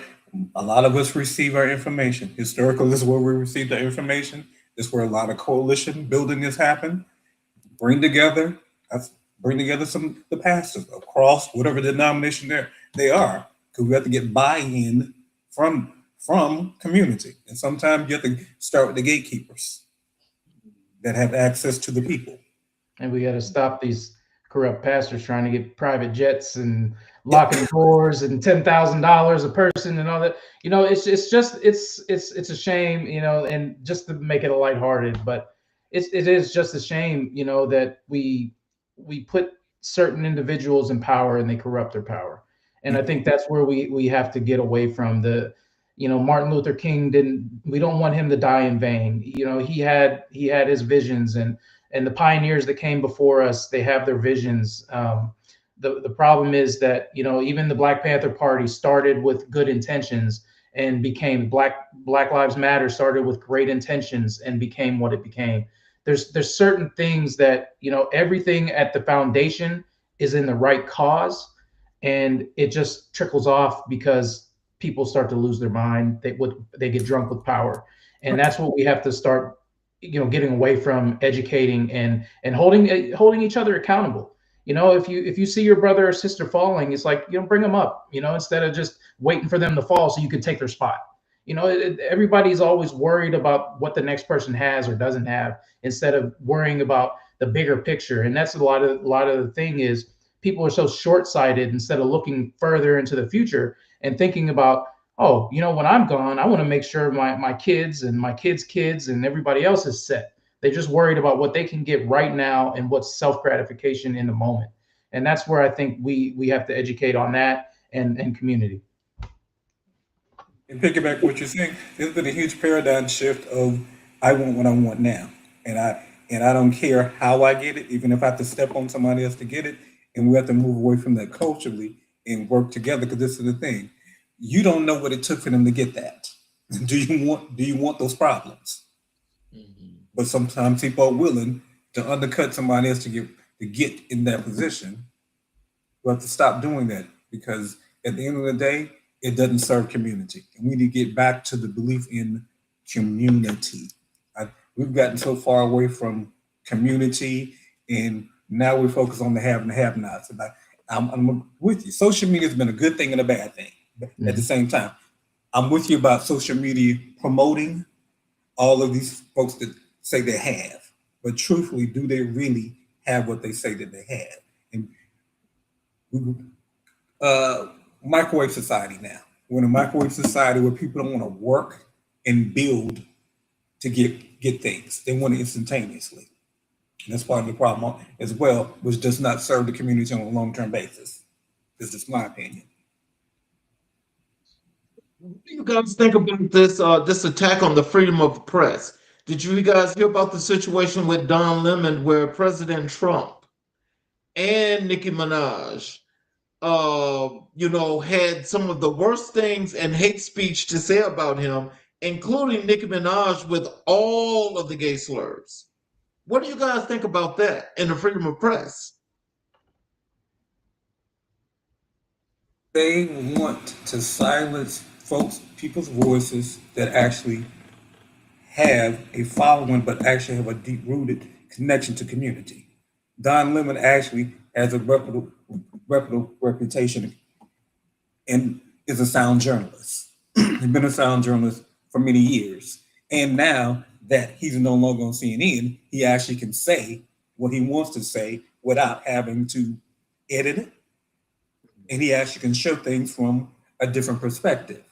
a lot of us receive our information. Historically, this is where we receive the information. This is where a lot of coalition building has happened. Bring together, that's bring together some the pastors across whatever denomination they are, because we have to get buy-in from community. And sometimes you have to start with the gatekeepers that have access to the people. And we got to stop these corrupt pastors trying to get private jets and locking doors and $10,000 a person and all that. It's a shame, and just to make it a lighthearted, but it is just a shame, that we put certain individuals in power and they corrupt their power. And I think that's where we have to get away from Martin Luther King we don't want him to die in vain. He had his visions, and the pioneers that came before us, they have their visions. The problem is that, even the Black Panther Party started with good intentions and became Black Lives Matter started with great intentions and became what it became. There's certain things that, everything at the foundation is in the right cause, and it just trickles off because people start to lose their mind. They get drunk with power, and that's what we have to start, getting away from, educating and holding each other accountable. If you see your brother or sister falling, it's like, bring them up, instead of just waiting for them to fall so you can take their spot. Everybody's always worried about what the next person has or doesn't have, instead of worrying about the bigger picture. And that's a lot of the thing is, people are so short-sighted instead of looking further into the future and thinking about, oh, when I'm gone, I want to make sure my kids and my kids' kids and everybody else is set. They're just worried about what they can get right now and what's self-gratification in the moment. And that's where I think we have to educate on that and community. And piggyback what you're saying, there's been a huge paradigm shift of I want what I want now. And I don't care how I get it, even if I have to step on somebody else to get it. And we have to move away from that culturally and work together, because this is the thing. You don't know what it took for them to get that. Do you want those problems? Mm-hmm. But sometimes people are willing to undercut somebody else to get in that position. We have to stop doing that, because at the end of the day, it doesn't serve community. And we need to get back to the belief in community. We've gotten so far away from community, and now we focus on the have and the have-nots. And I'm with you. Social media has been a good thing and a bad thing at the same time. I'm with you about social media promoting all of these folks that say they have. But truthfully, do they really have what they say that they have? And microwave society now. We're in a microwave society where people don't want to work and build to get things. They want it instantaneously. And that's part of the problem as well, which does not serve the community on a long-term basis. This is my opinion. What do you guys think about this attack on the freedom of the press? Did you guys hear about the situation with Don Lemon, where President Trump and Nicki Minaj, had some of the worst things and hate speech to say about him, including Nicki Minaj with all of the gay slurs? What do you guys think about that and the freedom of press? They want to silence people's voices that actually have a following, but actually have a deep-rooted connection to community. Don Lemon actually has a reputable reputation and is a sound journalist. He's been a sound journalist for many years. And now that he's no longer on CNN, he actually can say what he wants to say without having to edit it. And he actually can show things from a different perspective.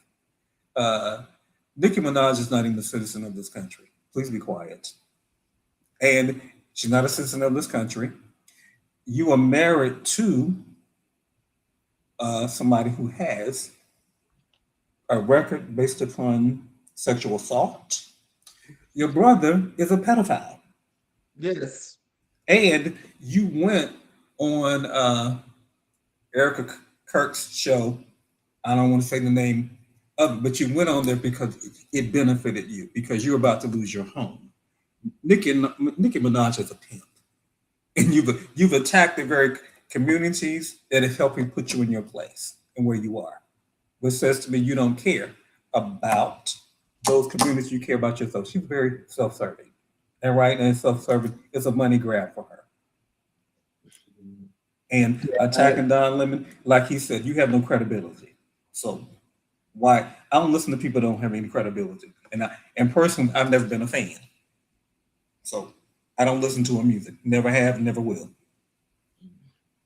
Nicki Minaj is not even a citizen of this country. Please be quiet. And she's not a citizen of this country. You are married to somebody who has a record based upon sexual assault. Your brother is a pedophile. Yes. And you went on Erica Kirk's show. I don't want to say the name of it, but you went on there because it benefited you because you're about to lose your home. Nicki Minaj is a pimp, and you've attacked the very communities that is helping put you in your place and where you are, which says to me you don't care about those communities. You care about yourself. She's very self-serving, and right, and self-serving is a money grab for her. And attacking Don Lemon, like he said, you have no credibility. So why? I don't listen to people that don't have any credibility. And personally, I've never been a fan. So I don't listen to her music. Never have, never will.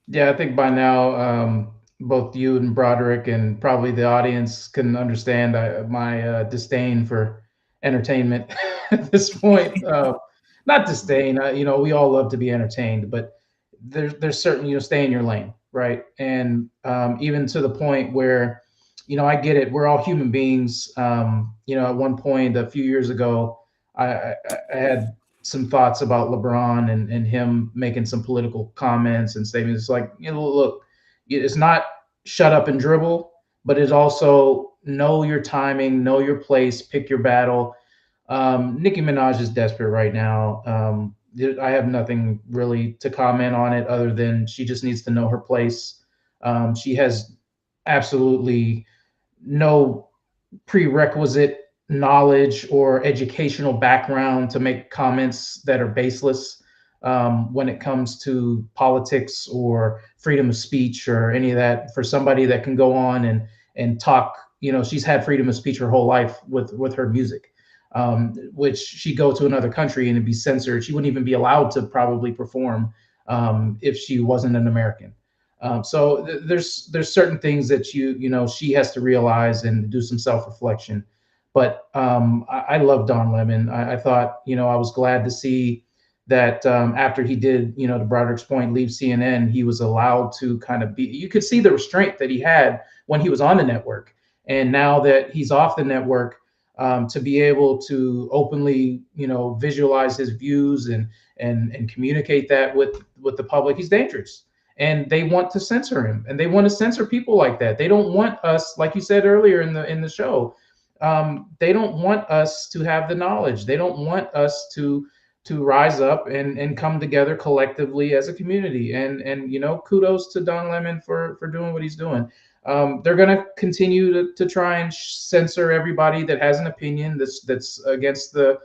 Yeah, I think by now, both you and Broderick and probably the audience can understand my disdain for entertainment at this point. Not disdain, we all love to be entertained, but there's certain, stay in your lane, right? And even to the point where, I get it. We're all human beings. At one point a few years ago, I had some thoughts about LeBron and him making some political comments and statements. It's like, look, it's not shut up and dribble, but it's also know your timing, know your place, pick your battle. Nicki Minaj is desperate right now. I have nothing really to comment on it other than she just needs to know her place. She has absolutely no prerequisite knowledge or educational background to make comments that are baseless when it comes to politics or freedom of speech or any of that. For somebody that can go on and talk, she's had freedom of speech her whole life with her music. Which she'd go to another country and it'd be censored. She wouldn't even be allowed to probably perform if she wasn't an American. So there's certain things that she has to realize and do some self-reflection. But I love Don Lemon. I thought, I was glad to see that after he did, to Broderick's point, leave CNN, he was allowed to kind of be, you could see the restraint that he had when he was on the network. And now that he's off the network, to be able to openly, visualize his views and communicate that with the public, he's dangerous. And they want to censor him, and they want to censor people like that. They don't want us, like you said earlier in the show, they don't want us to have the knowledge. They don't want us to rise up and come together collectively as a community. And kudos to Don Lemon for doing what he's doing. They're going to continue to try and censor everybody that has an opinion that's against the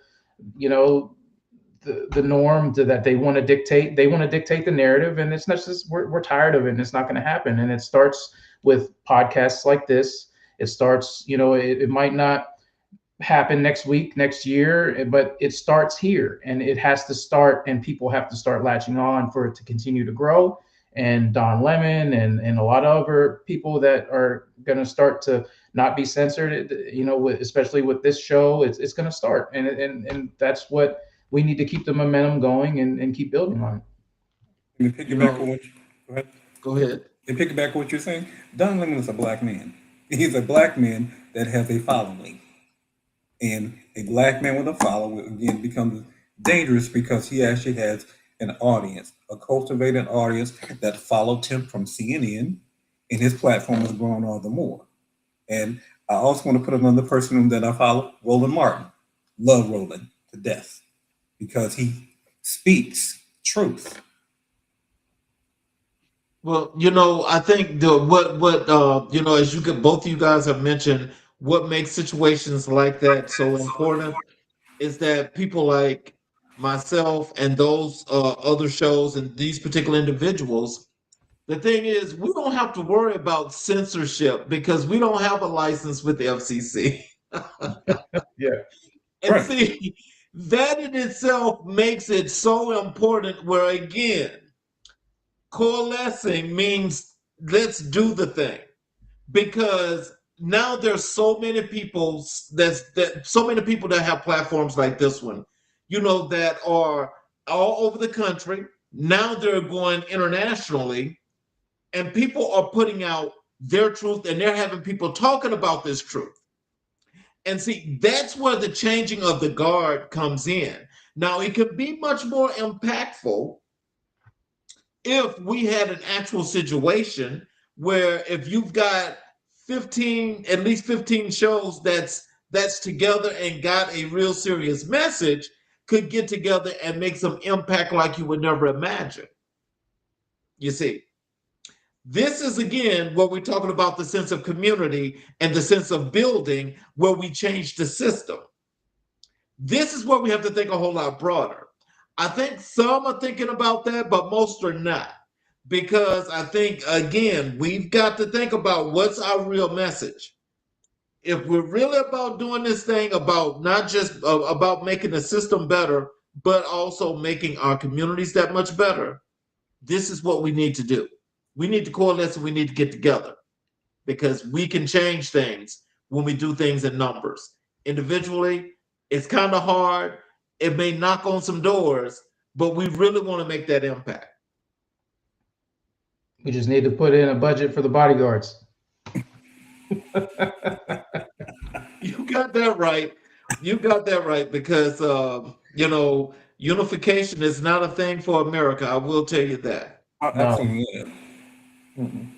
norm that they want to dictate. They want to dictate the narrative, and it's not just we're tired of it, and it's not going to happen. And it starts with podcasts like this. It starts, it might not happen next week, next year, but it starts here, and it has to start, and people have to start latching on for it to continue to grow. And Don Lemon and a lot of other people that are going to start to not be censored, especially with this show, it's going to start. And that's what we need to keep the momentum going and keep building on it. And to piggyback on what go ahead. Go ahead. And piggyback on what you're saying, Don Lemon is a black man. He's a black man that has a following. And a black man with a following, again, becomes dangerous because he actually has an audience, a cultivated audience that followed him from CNN, and his platform has grown all the more. And I also want to put another person that I follow, Roland Martin. Love Roland to death because he speaks truth. Well, I think as both of you guys have mentioned, what makes situations like that so important is that people like myself and those other shows and these particular individuals, the thing is, we don't have to worry about censorship because we don't have a license with the FCC. Yeah. And Right. see, that in itself makes it so important where, again, coalescing means let's do the thing. Because now there's so many people that have platforms like this one, that are all over the country. Now they're going internationally, and people are putting out their truth, and they're having people talking about this truth. And see, that's where the changing of the guard comes in. Now, it could be much more impactful if we had an actual situation where if you've got 15, at least 15 shows that's together and got a real serious message, could get together and make some impact like you would never imagine. You see, this is again what we're talking about, the sense of community and the sense of building, where we change the system. This is where we have to think a whole lot broader. I think some are thinking about that, but most are not. Because I think, again, we've got to think about what's our real message. If we're really about doing this thing, about not just about making the system better, but also making our communities that much better, this is what we need to do. We need to coalesce and we need to get together, because we can change things when we do things in numbers. Individually, it's kind of hard. It may knock on some doors, but we really want to make that impact. We just need to put in a budget for the bodyguards. You got that right. You got that right, because unification is not a thing for America. I will tell you that. Absolutely. Yeah. Mm-mm.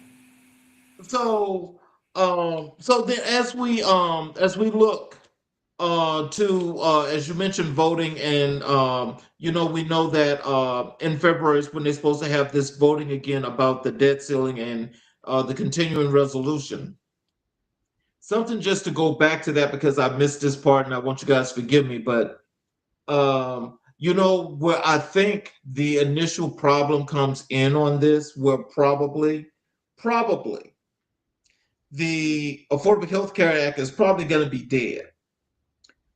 So then as we look to as you mentioned, voting, and we know that in February is when they're supposed to have this voting again about the debt ceiling and the continuing resolution. Something just to go back to that, because I missed this part and I want you guys to forgive me, but where I think the initial problem comes in on this, where probably the Affordable Health Care Act is probably going to be dead,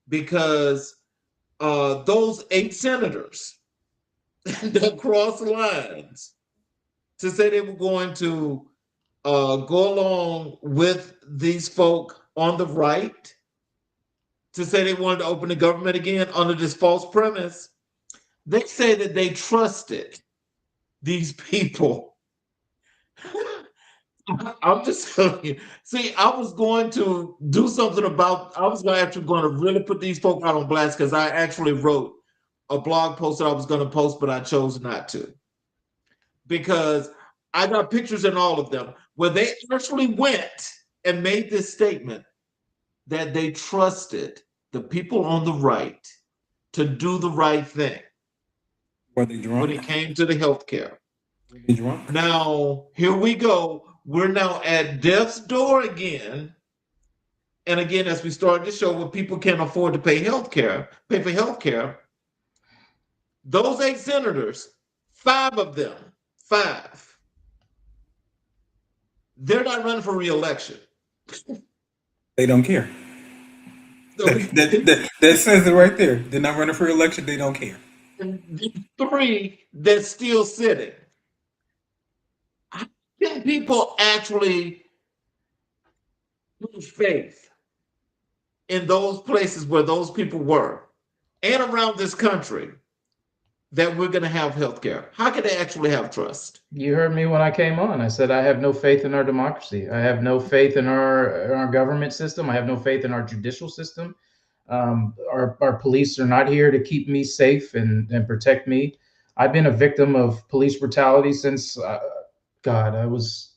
because those 8 senators that crossed lines to say they were going to go along with these folk on the right, to say they wanted to open the government again under this false premise. They say that they trusted these people. I'm just telling you. See, I was going to do something about, I was actually going to really put these folk out on blast, because I actually wrote a blog post that I was going to post, but I chose not to. Because I got pictures in all of them where they actually went and made this statement that they trusted the people on the right to do the right thing. Were they drunk? When it came to the healthcare. Were they drunk? Now, here we go. We're now at death's door again. And again, as we started to show, when people can't afford to pay for healthcare, those 8 senators, 5 of them, they're not running for re-election. They don't care. That says it right there. They're not running for election. They don't care. And the 3 that's still sitting. I think people actually lose faith in those places where those people were, and around this country, that we're going to have healthcare. How can they actually have trust? You heard me when I came on. I said I have no faith in our democracy. I have no faith in our government system. I have no faith in our judicial system. Our police are not here to keep me safe and protect me. I've been a victim of police brutality since, I was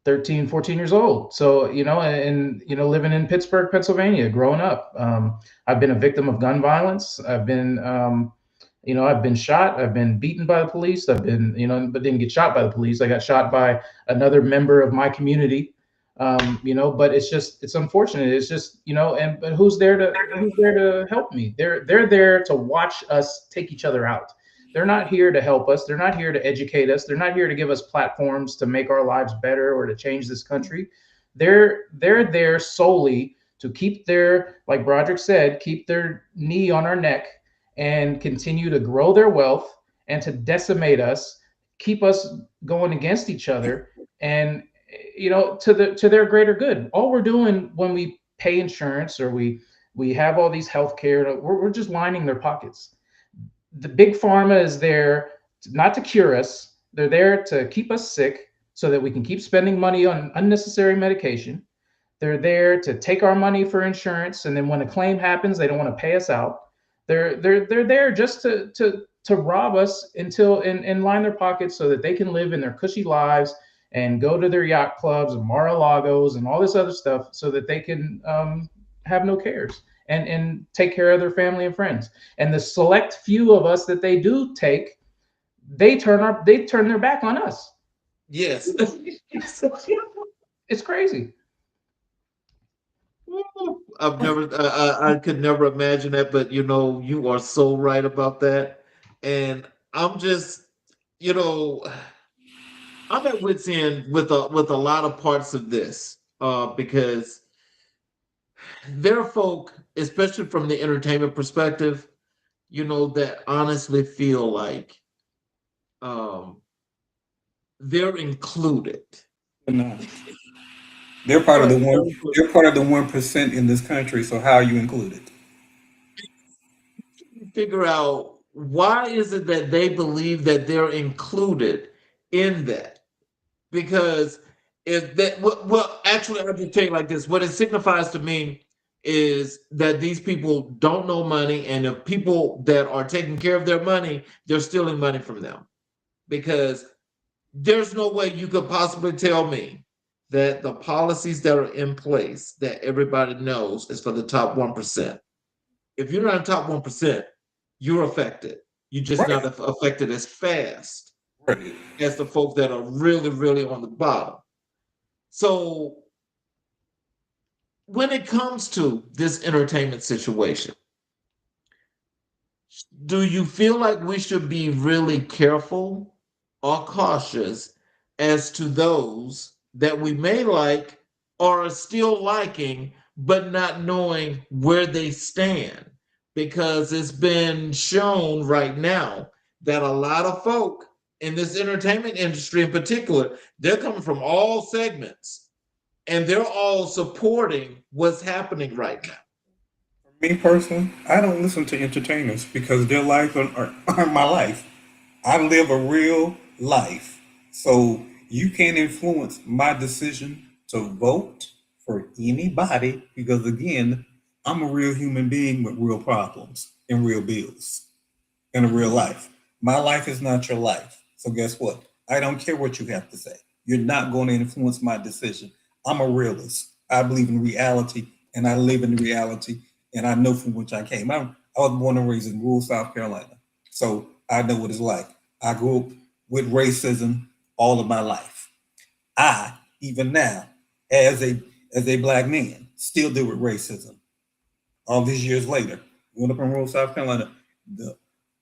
13, 14 years old. So, living in Pittsburgh, Pennsylvania, growing up, I've been a victim of gun violence. I've been, I've been shot. I've been beaten by the police. I've been, but didn't get shot by the police. I got shot by another member of my community. But it's unfortunate. It's just, but who's there to help me? They're there to watch us take each other out. They're not here to help us. They're not here to educate us. They're not here to give us platforms to make our lives better or to change this country. They're there solely to keep like Broderick said, keep their knee on our neck and continue to grow their wealth and to decimate us, keep us going against each other, and to their greater good. All we're doing when we pay insurance or we have all these health care, we're just lining their pockets. The big pharma is there not to cure us. They're there to keep us sick so that we can keep spending money on unnecessary medication. They're there to take our money for insurance, and then when a claim happens, they don't want to pay us out. They're there just to to rob us until and line their pockets so that they can live in their cushy lives and go to their yacht clubs and Mar-a-Lagos and all this other stuff so that they can have no cares and take care of their family and friends. And the select few of us that they do take, they turn their back on us. Yes. It's crazy. I've never, I could never imagine that, but you are so right about that. And I'm just, you know, I'm at wit's end with a lot of parts of this, because there are folk, especially from the entertainment perspective, that honestly feel like um, they're included. They're not. They're part of the But one. They're part of the 1% in this country. So how are you included? figure out why is it that they believe that they're included in that? Because if that, well, actually, I'll just tell you like this: what it signifies to me is that these people don't know money, and the people that are taking care of their money, they're stealing money from them. Because there's no way you could possibly tell me that the policies that are in place that everybody knows is for the top 1%. If you're not in the top 1%, you're affected. You're just Right. not affected as fast Right. as the folks that are really, really on the bottom. So when it comes to this entertainment situation, do you feel like we should be really careful or cautious as to those that we may like or are still liking, but not knowing where they stand? Because it's been shown right now that a lot of folk in this entertainment industry in particular, they're coming from all segments and they're all supporting what's happening right now. Me personally, I don't listen to entertainers because their lives aren't my life. I live a real life. So you can't influence my decision to vote for anybody because, again, I'm a real human being with real problems and real bills in a real life. My life is not your life. So guess what? I don't care what you have to say. You're not going to influence my decision. I'm a realist. I believe in reality and I live in reality and I know from which I came. I was born and raised in rural South Carolina. So I know what it's like. I grew up with racism all of my life. I, even now, as a black man, still deal with racism. All these years later, growing up in rural South Carolina, the,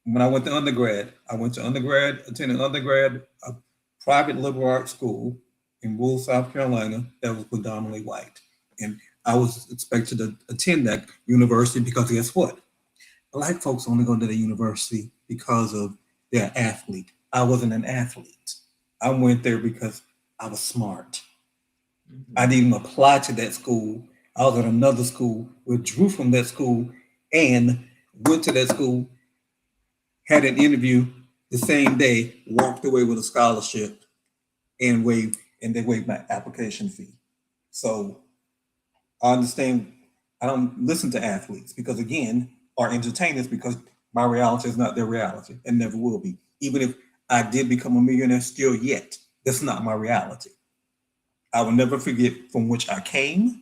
when attended undergrad, a private liberal arts school in rural South Carolina that was predominantly white. And I was expected to attend that university because guess what? Black folks only go to the university because of their athlete. I wasn't an athlete. I went there because I was smart. I didn't even apply to that school. I was at another school, withdrew from that school, and went to that school, had an interview the same day, walked away with a scholarship, and they waived my application fee. So I understand I don't listen to athletes because again, are entertainers because my reality is not their reality and never will be. Even if I did become a millionaire still yet, that's not my reality. I will never forget from which I came.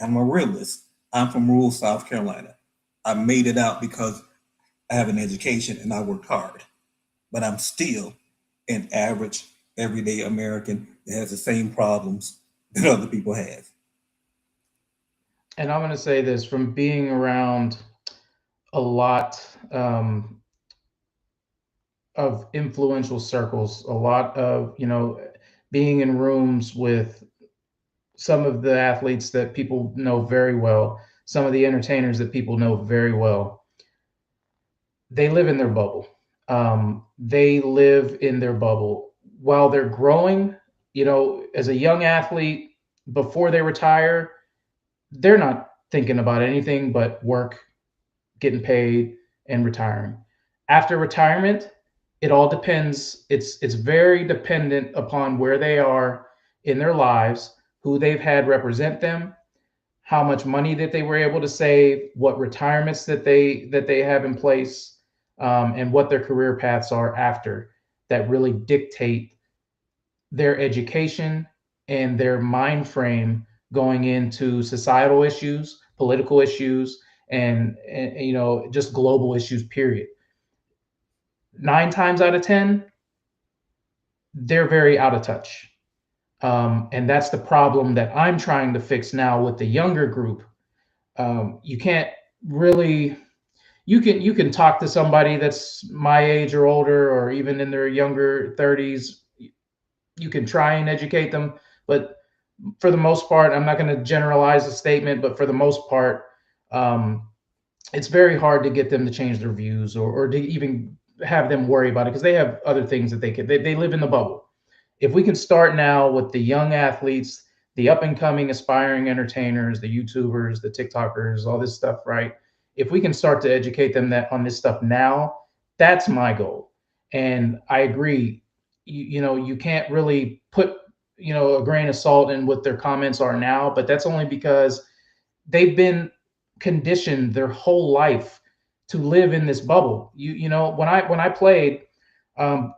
I'm a realist. I'm from rural South Carolina. I made it out because I have an education and I worked hard. But I'm still an average, everyday American that has the same problems that other people have. And I'm going to say this from being around a lot of influential circles, a lot of, being in rooms with some of the athletes that people know very well, some of the entertainers that people know very well. They live in their bubble. They live in their bubble while they're growing. As a young athlete, before they retire, they're not thinking about anything but work, getting paid, and retiring. After retirement, it all depends. It's very dependent upon where they are in their lives, who they've had represent them, how much money that they were able to save, what retirements that they have in place. and what their career paths are after, that really dictate their education and their mind frame going into societal issues, political issues, and just global issues. Period. 9 times out of 10, they're very out of touch. And that's the problem that I'm trying to fix now with the younger group. You can't really, you can talk to somebody that's my age or older, or even in their younger 30s. You can try and educate them, but for the most part, I'm not going to generalize the statement, but for the most part, it's very hard to get them to change their views, or to even have them worry about it, because they have other things that they live in the bubble. If we can start now with the young athletes, the up and coming aspiring entertainers, the YouTubers, the TikTokers, all this stuff, right? If we can start to educate them that on this stuff now, that's my goal. And I agree, you can't really put, a grain of salt in what their comments are now, but that's only because they've been conditioned their whole life to live in this bubble. When I played, um,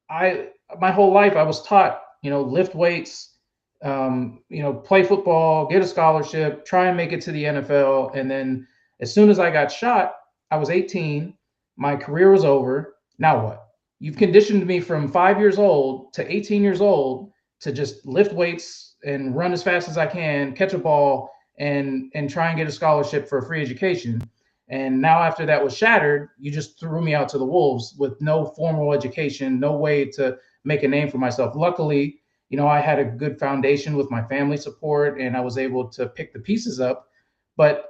I my whole life I was taught, lift weights, play football, get a scholarship, try and make it to the NFL, and then as soon as I got shot, I was 18. My career was over. Now what? You've conditioned me from 5 years old to 18 years old to just lift weights and run as fast as I can, catch a ball, and try and get a scholarship for a free education. And now after that was shattered, you just threw me out to the wolves with no formal education, no way to make a name for myself. Luckily, I had a good foundation with my family support, and I was able to pick the pieces up. But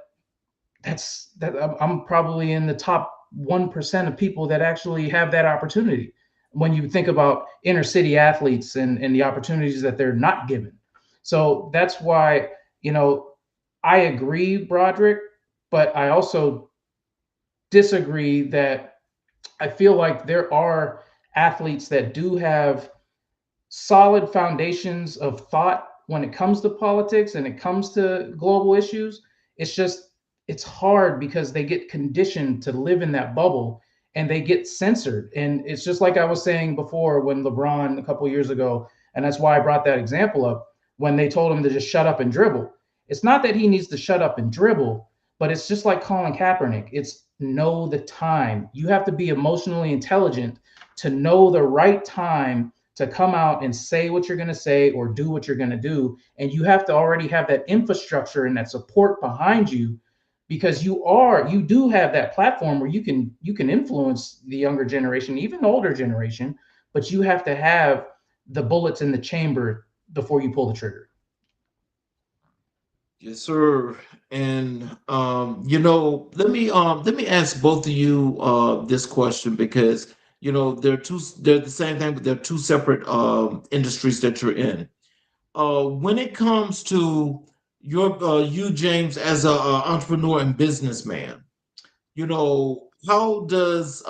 I'm probably in the top 1% of people that actually have that opportunity. When you think about inner city athletes and the opportunities that they're not given. So that's why, I agree, Broderick, but I also disagree that I feel like there are athletes that do have solid foundations of thought when it comes to politics and it comes to global issues. It's hard because they get conditioned to live in that bubble, and they get censored. And it's just like I was saying before, when LeBron a couple of years ago, and that's why I brought that example up, when they told him to just shut up and dribble. It's not that he needs to shut up and dribble, but it's just like Colin Kaepernick. It's know the time. You have to be emotionally intelligent to know the right time to come out and say what you're going to say or do what you're going to do. And you have to already have that infrastructure and that support behind you, because you do have that platform where you can influence the younger generation, even the older generation, but you have to have the bullets in the chamber before you pull the trigger. Yes, sir. And let me ask both of you this question, because they're the same thing, but they're two separate industries that you're in. When it comes to you, James, as a entrepreneur and businessman, how does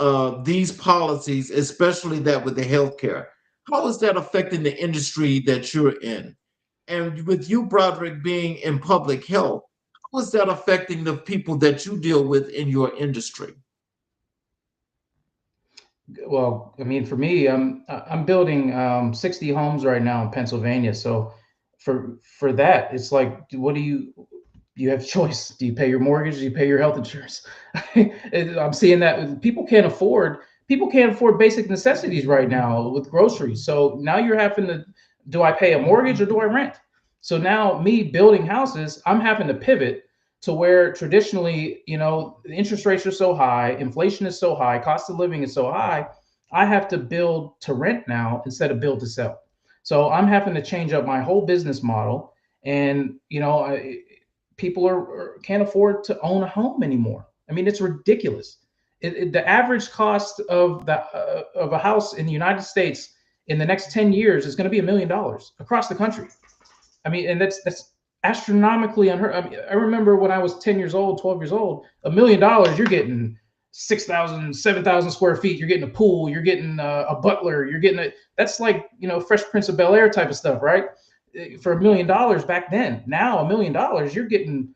these policies, especially that with the healthcare, how is that affecting the industry that you're in? And with you, Broderick, being in public health, how is that affecting the people that you deal with in your industry? Well, I mean, for me, I'm building 60 homes right now in Pennsylvania. So for that, it's like, what do you have choice? Do you pay your mortgage? Do you pay your health insurance? I'm seeing that people can't afford basic necessities right now with groceries. So now you're having to, do I pay a mortgage or do I rent? So now me building houses, I'm having to pivot to where traditionally, the interest rates are so high, inflation is so high, cost of living is so high, I have to build to rent now instead of build to sell. So I'm having to change up my whole business model, and people can't afford to own a home anymore. I mean, it's ridiculous. The average cost of a house in the United States in the next 10 years is going to be $1 million across the country. I mean, and that's astronomically unheard. I mean, I remember when I was 10 years old, 12 years old, $1 million, you're getting 6,000, 7,000 square feet. You're getting a pool. You're getting a butler. That's like, Fresh Prince of Bel-Air type of stuff, right? For $1 million back then. Now $1 million, you're getting,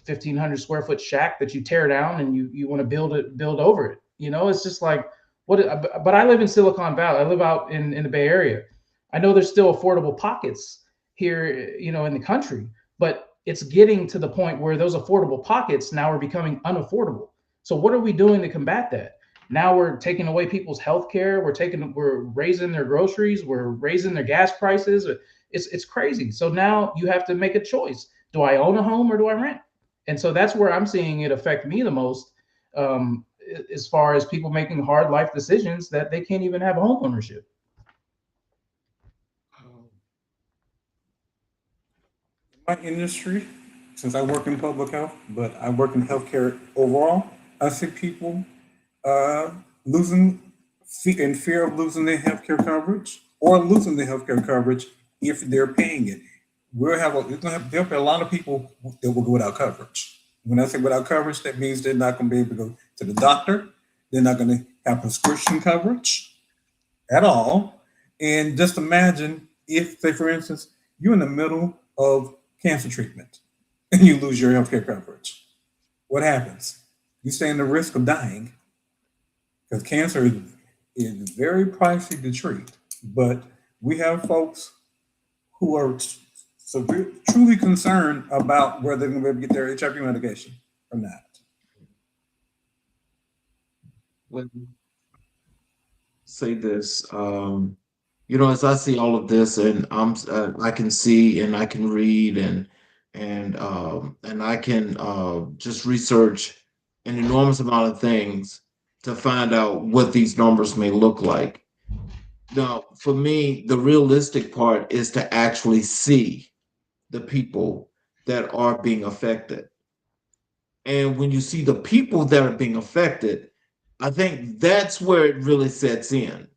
1,500 square foot shack that you tear down and you want to build over it. It's just like what. But I live in Silicon Valley. I live out in the Bay Area. I know there's still affordable pockets here, in the country, but it's getting to the point where those affordable pockets now are becoming unaffordable. So what are we doing to combat that? Now we're taking away people's health care. We're raising their groceries. We're raising their gas prices. It's crazy. So now you have to make a choice. Do I own a home or do I rent? And so that's where I'm seeing it affect me the most, as far as people making hard life decisions that they can't even have home ownership. My industry, since I work in public health, but I work in healthcare overall, I see people losing in fear of losing their healthcare coverage or losing their healthcare coverage if they're paying it. There'll be a lot of people that will go without coverage. When I say without coverage, that means they're not going to be able to go to the doctor. They're not going to have prescription coverage at all. And just imagine if, say, for instance, you're in the middle of cancer treatment and you lose your healthcare coverage. What happens? You stand the risk of dying because cancer is very pricey to treat. But we have folks who are truly concerned about whether they're going to be able to get their HIV medication or not. Let me say this. As I see all of this, and I can see and I can read and I can just research an enormous amount of things to find out what these numbers may look like. Now, for me, the realistic part is to actually see the people that are being affected. And when you see the people that are being affected, I think that's where it really sets in,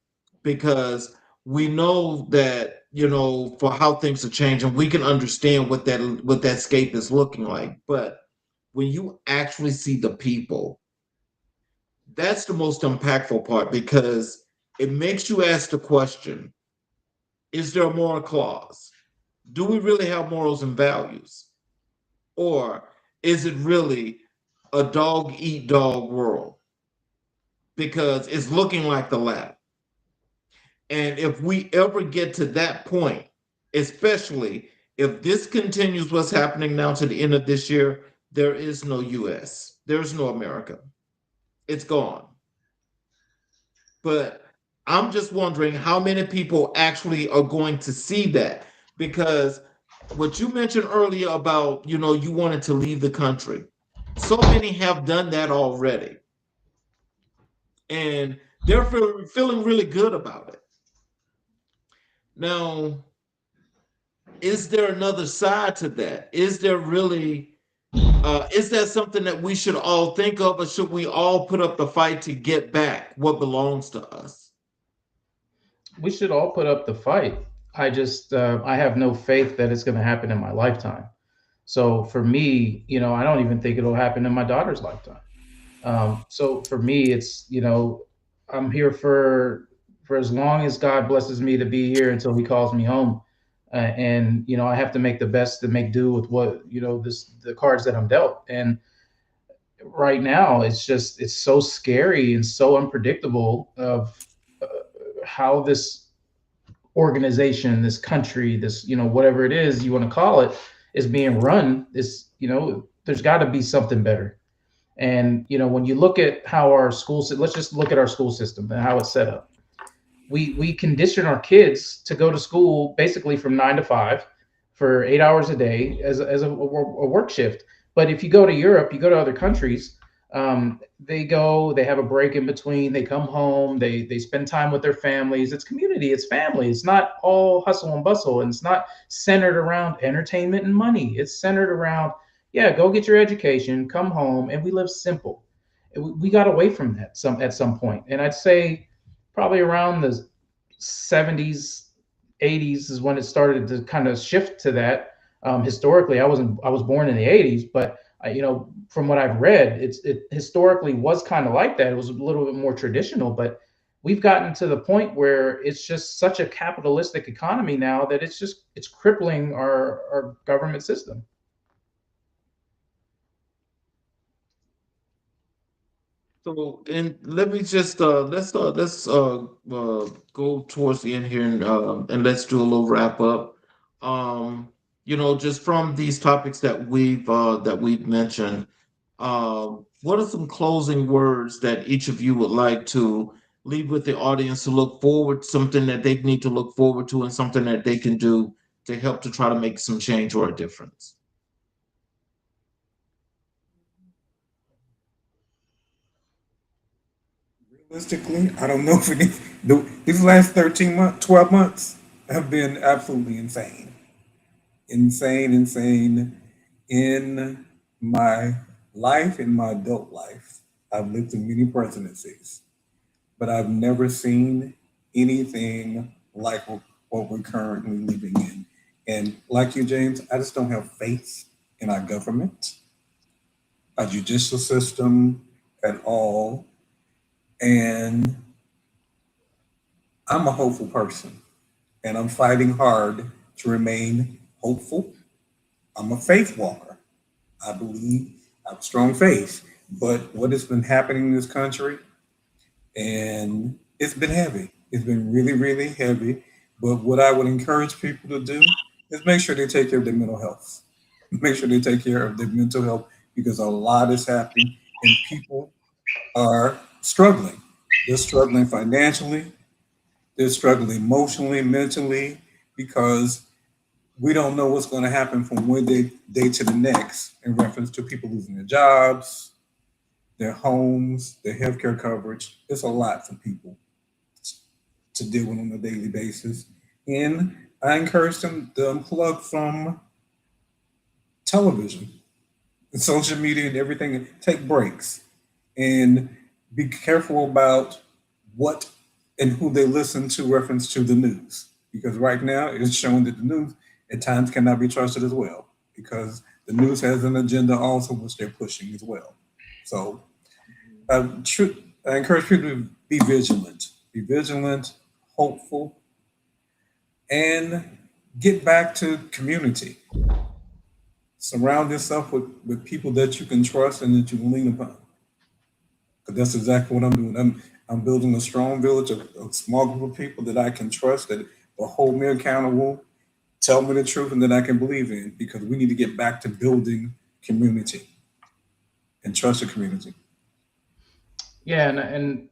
because we know that, for how things are changing, we can understand what that scape is looking like. But when you actually see the people, that's the most impactful part, because it makes you ask the question, is there a moral clause? Do we really have morals and values? Or is it really a dog eat dog world? Because it's looking like the latter. And if we ever get to that point, especially if this continues what's happening now to the end of this year, there is no US, there's no America. It's gone. But I'm just wondering how many people actually are going to see that, because what you mentioned earlier about, you wanted to leave the country. So many have done that already. And they're feeling really good about it. Now, is there another side to that? Is there really, is that something that we should all think of, or should we all put up the fight to get back what belongs to us? We should all put up the fight. I have no faith that it's going to happen in my lifetime. So for me, I don't even think it'll happen in my daughter's lifetime. So for me, it's, I'm here for as long as God blesses me to be here until He calls me home. And I have to make the best to make do with what the cards that I'm dealt. And right now, it's so scary and so unpredictable of how this organization, this country, this whatever it is you want to call it, is being run. There's got to be something better. And when you look at how our let's just look at our school system and how it's set up. We condition our kids to go to school basically from 9 to 5 for 8 hours a day as a work shift. But if you go to Europe, you go to other countries, they have a break in between, they come home, they spend time with their families. It's community, it's family. It's not all hustle and bustle, and it's not centered around entertainment and money. It's centered around, yeah, go get your education, come home, and we live simple. We got away from that at some point. And I'd say probably around the 70s, 80s is when it started to kind of shift to that. Historically, I was born in the 80s, but from what I've read, it historically was kind of like that. It was a little bit more traditional, but we've gotten to the point where it's just such a capitalistic economy now that it's crippling our government system. So, and let me just go towards the end here, and let's do a little wrap up. Um, just from these topics that we've mentioned, what are some closing words that each of you would like to leave with the audience to look forward, something that they need to look forward to, and something that they can do to help to try to make some change or a difference? Realistically, I don't know if these last 13 months, 12 months have been absolutely insane. Insane, insane in my life, in my adult life. I've lived through many presidencies, but I've never seen anything like what we're currently living in. And like you, James, I just don't have faith in our government, our judicial system at all. And I'm a hopeful person, and I'm fighting hard to remain hopeful. I'm a faith walker. I believe I have strong faith. But what has been happening in this country, and it's been heavy. It's been really, really heavy. But what I would encourage people to do is make sure they take care of their mental health. Make sure they take care of their mental health because a lot is happening and people are struggling. They're struggling financially, they're struggling emotionally, mentally, because we don't know what's going to happen from one day to the next in reference to people losing their jobs, their homes, their healthcare coverage. It's a lot for people to deal with on a daily basis. And I encourage them to unplug from television and social media and everything and take breaks and be careful about what and who they listen to reference to the news. Because right now it's showing that the news at times cannot be trusted as well because the news has an agenda also which they're pushing as well. So I encourage people to be vigilant, hopeful, and get back to community. Surround yourself with people that you can trust and that you can lean upon. Because that's exactly what I'm doing. I'm building a strong village, a small group of people that I can trust, that will hold me accountable, tell me the truth, and that I can believe in. Because we need to get back to building community and trust the community. Yeah, and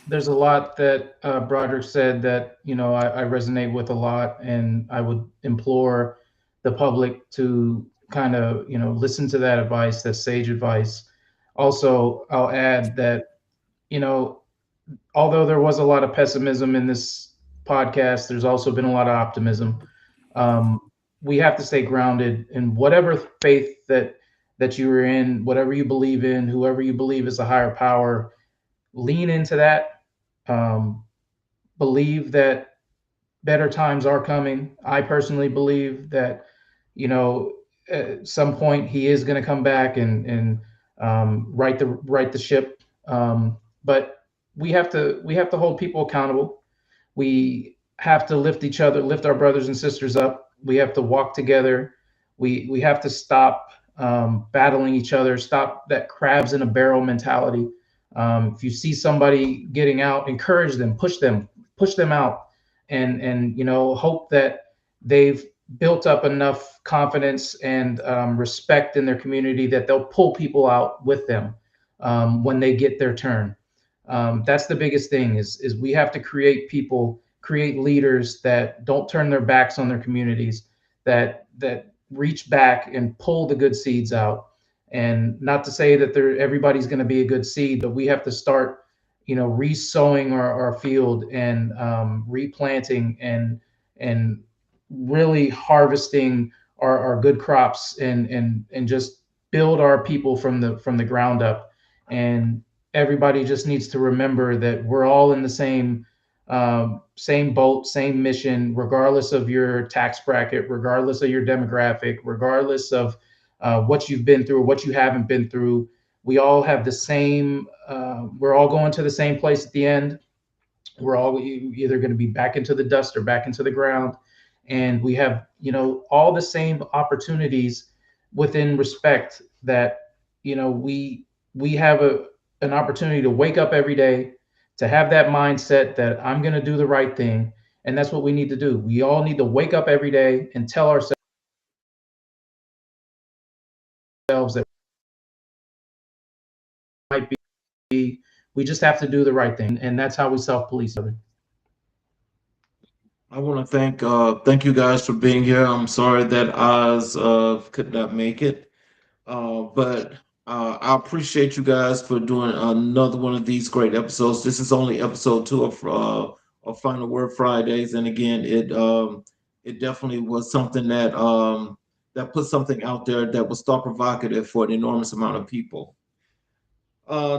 there's a lot that Broderick said that I resonate with a lot, and I would implore the public to kind of listen to that advice, that sage advice. Also, I'll add that you know although there was a lot of pessimism in this podcast, there's also been a lot of optimism. Um, we have to stay grounded in whatever faith that you are in, whatever you believe in, whoever you believe is a higher power. Lean into that. Um, believe that better times are coming. I personally believe that you know at some point he is going to come back and right the ship. But we have to hold people accountable. We have to lift our brothers and sisters up. We have to walk together. We have to stop battling each other. Stop that crabs in a barrel mentality. If you see somebody getting out, encourage them, push them out, and hope that they've built up enough confidence and respect in their community that they'll pull people out with them when they get their turn. That's the biggest thing is we have to create leaders that don't turn their backs on their communities, that reach back and pull the good seeds out. And not to say that everybody's going to be a good seed, but we have to start re-sowing our field and replanting and really harvesting our good crops and just build our people from the ground up. And everybody just needs to remember that we're all in the same boat, same mission, regardless of your tax bracket, regardless of your demographic, regardless of what you've been through or what you haven't been through. We all have the same. We're all going to the same place at the end. We're all either going to be back into the dust or back into the ground, and we have all the same opportunities within respect that we have a an opportunity to wake up every day, to have that mindset that I'm going to do the right thing. And that's what we need to do. We all need to wake up every day and tell ourselves that might be, we just have to do the right thing. And that's how we self-police other. I want to thank you guys for being here. I'm sorry that Oz could not make it, but I appreciate you guys for doing another one of these great episodes. This is only episode 2 of Final Word Fridays, and again, it definitely was something that put something out there that was thought provocative for an enormous amount of people.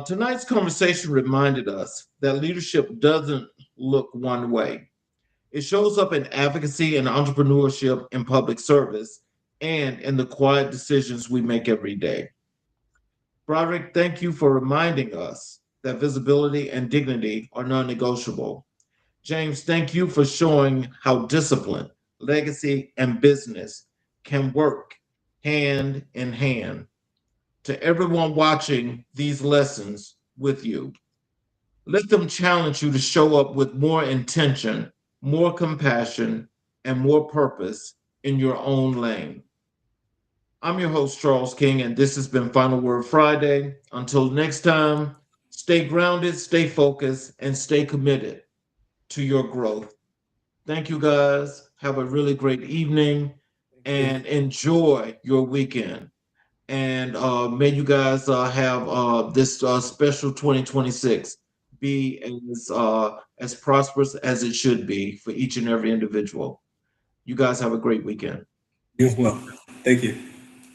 Tonight's conversation reminded us that leadership doesn't look one way. It shows up in advocacy and entrepreneurship in public service and in the quiet decisions we make every day. Broderick, thank you for reminding us that visibility and dignity are non negotiable. James, thank you for showing how discipline, legacy, and business can work hand in hand. To everyone watching these lessons with you, let them challenge you to show up with more intention, more compassion, and more purpose in your own lane. I'm your host, Charles King, and this has been Final Word Friday. Until next time, stay grounded, stay focused, and stay committed to your growth. Thank you guys. Have a really great evening and enjoy your weekend. And may you guys have this special 2026 be as prosperous as it should be for each and every individual. You guys have a great weekend. You as well. Thank you.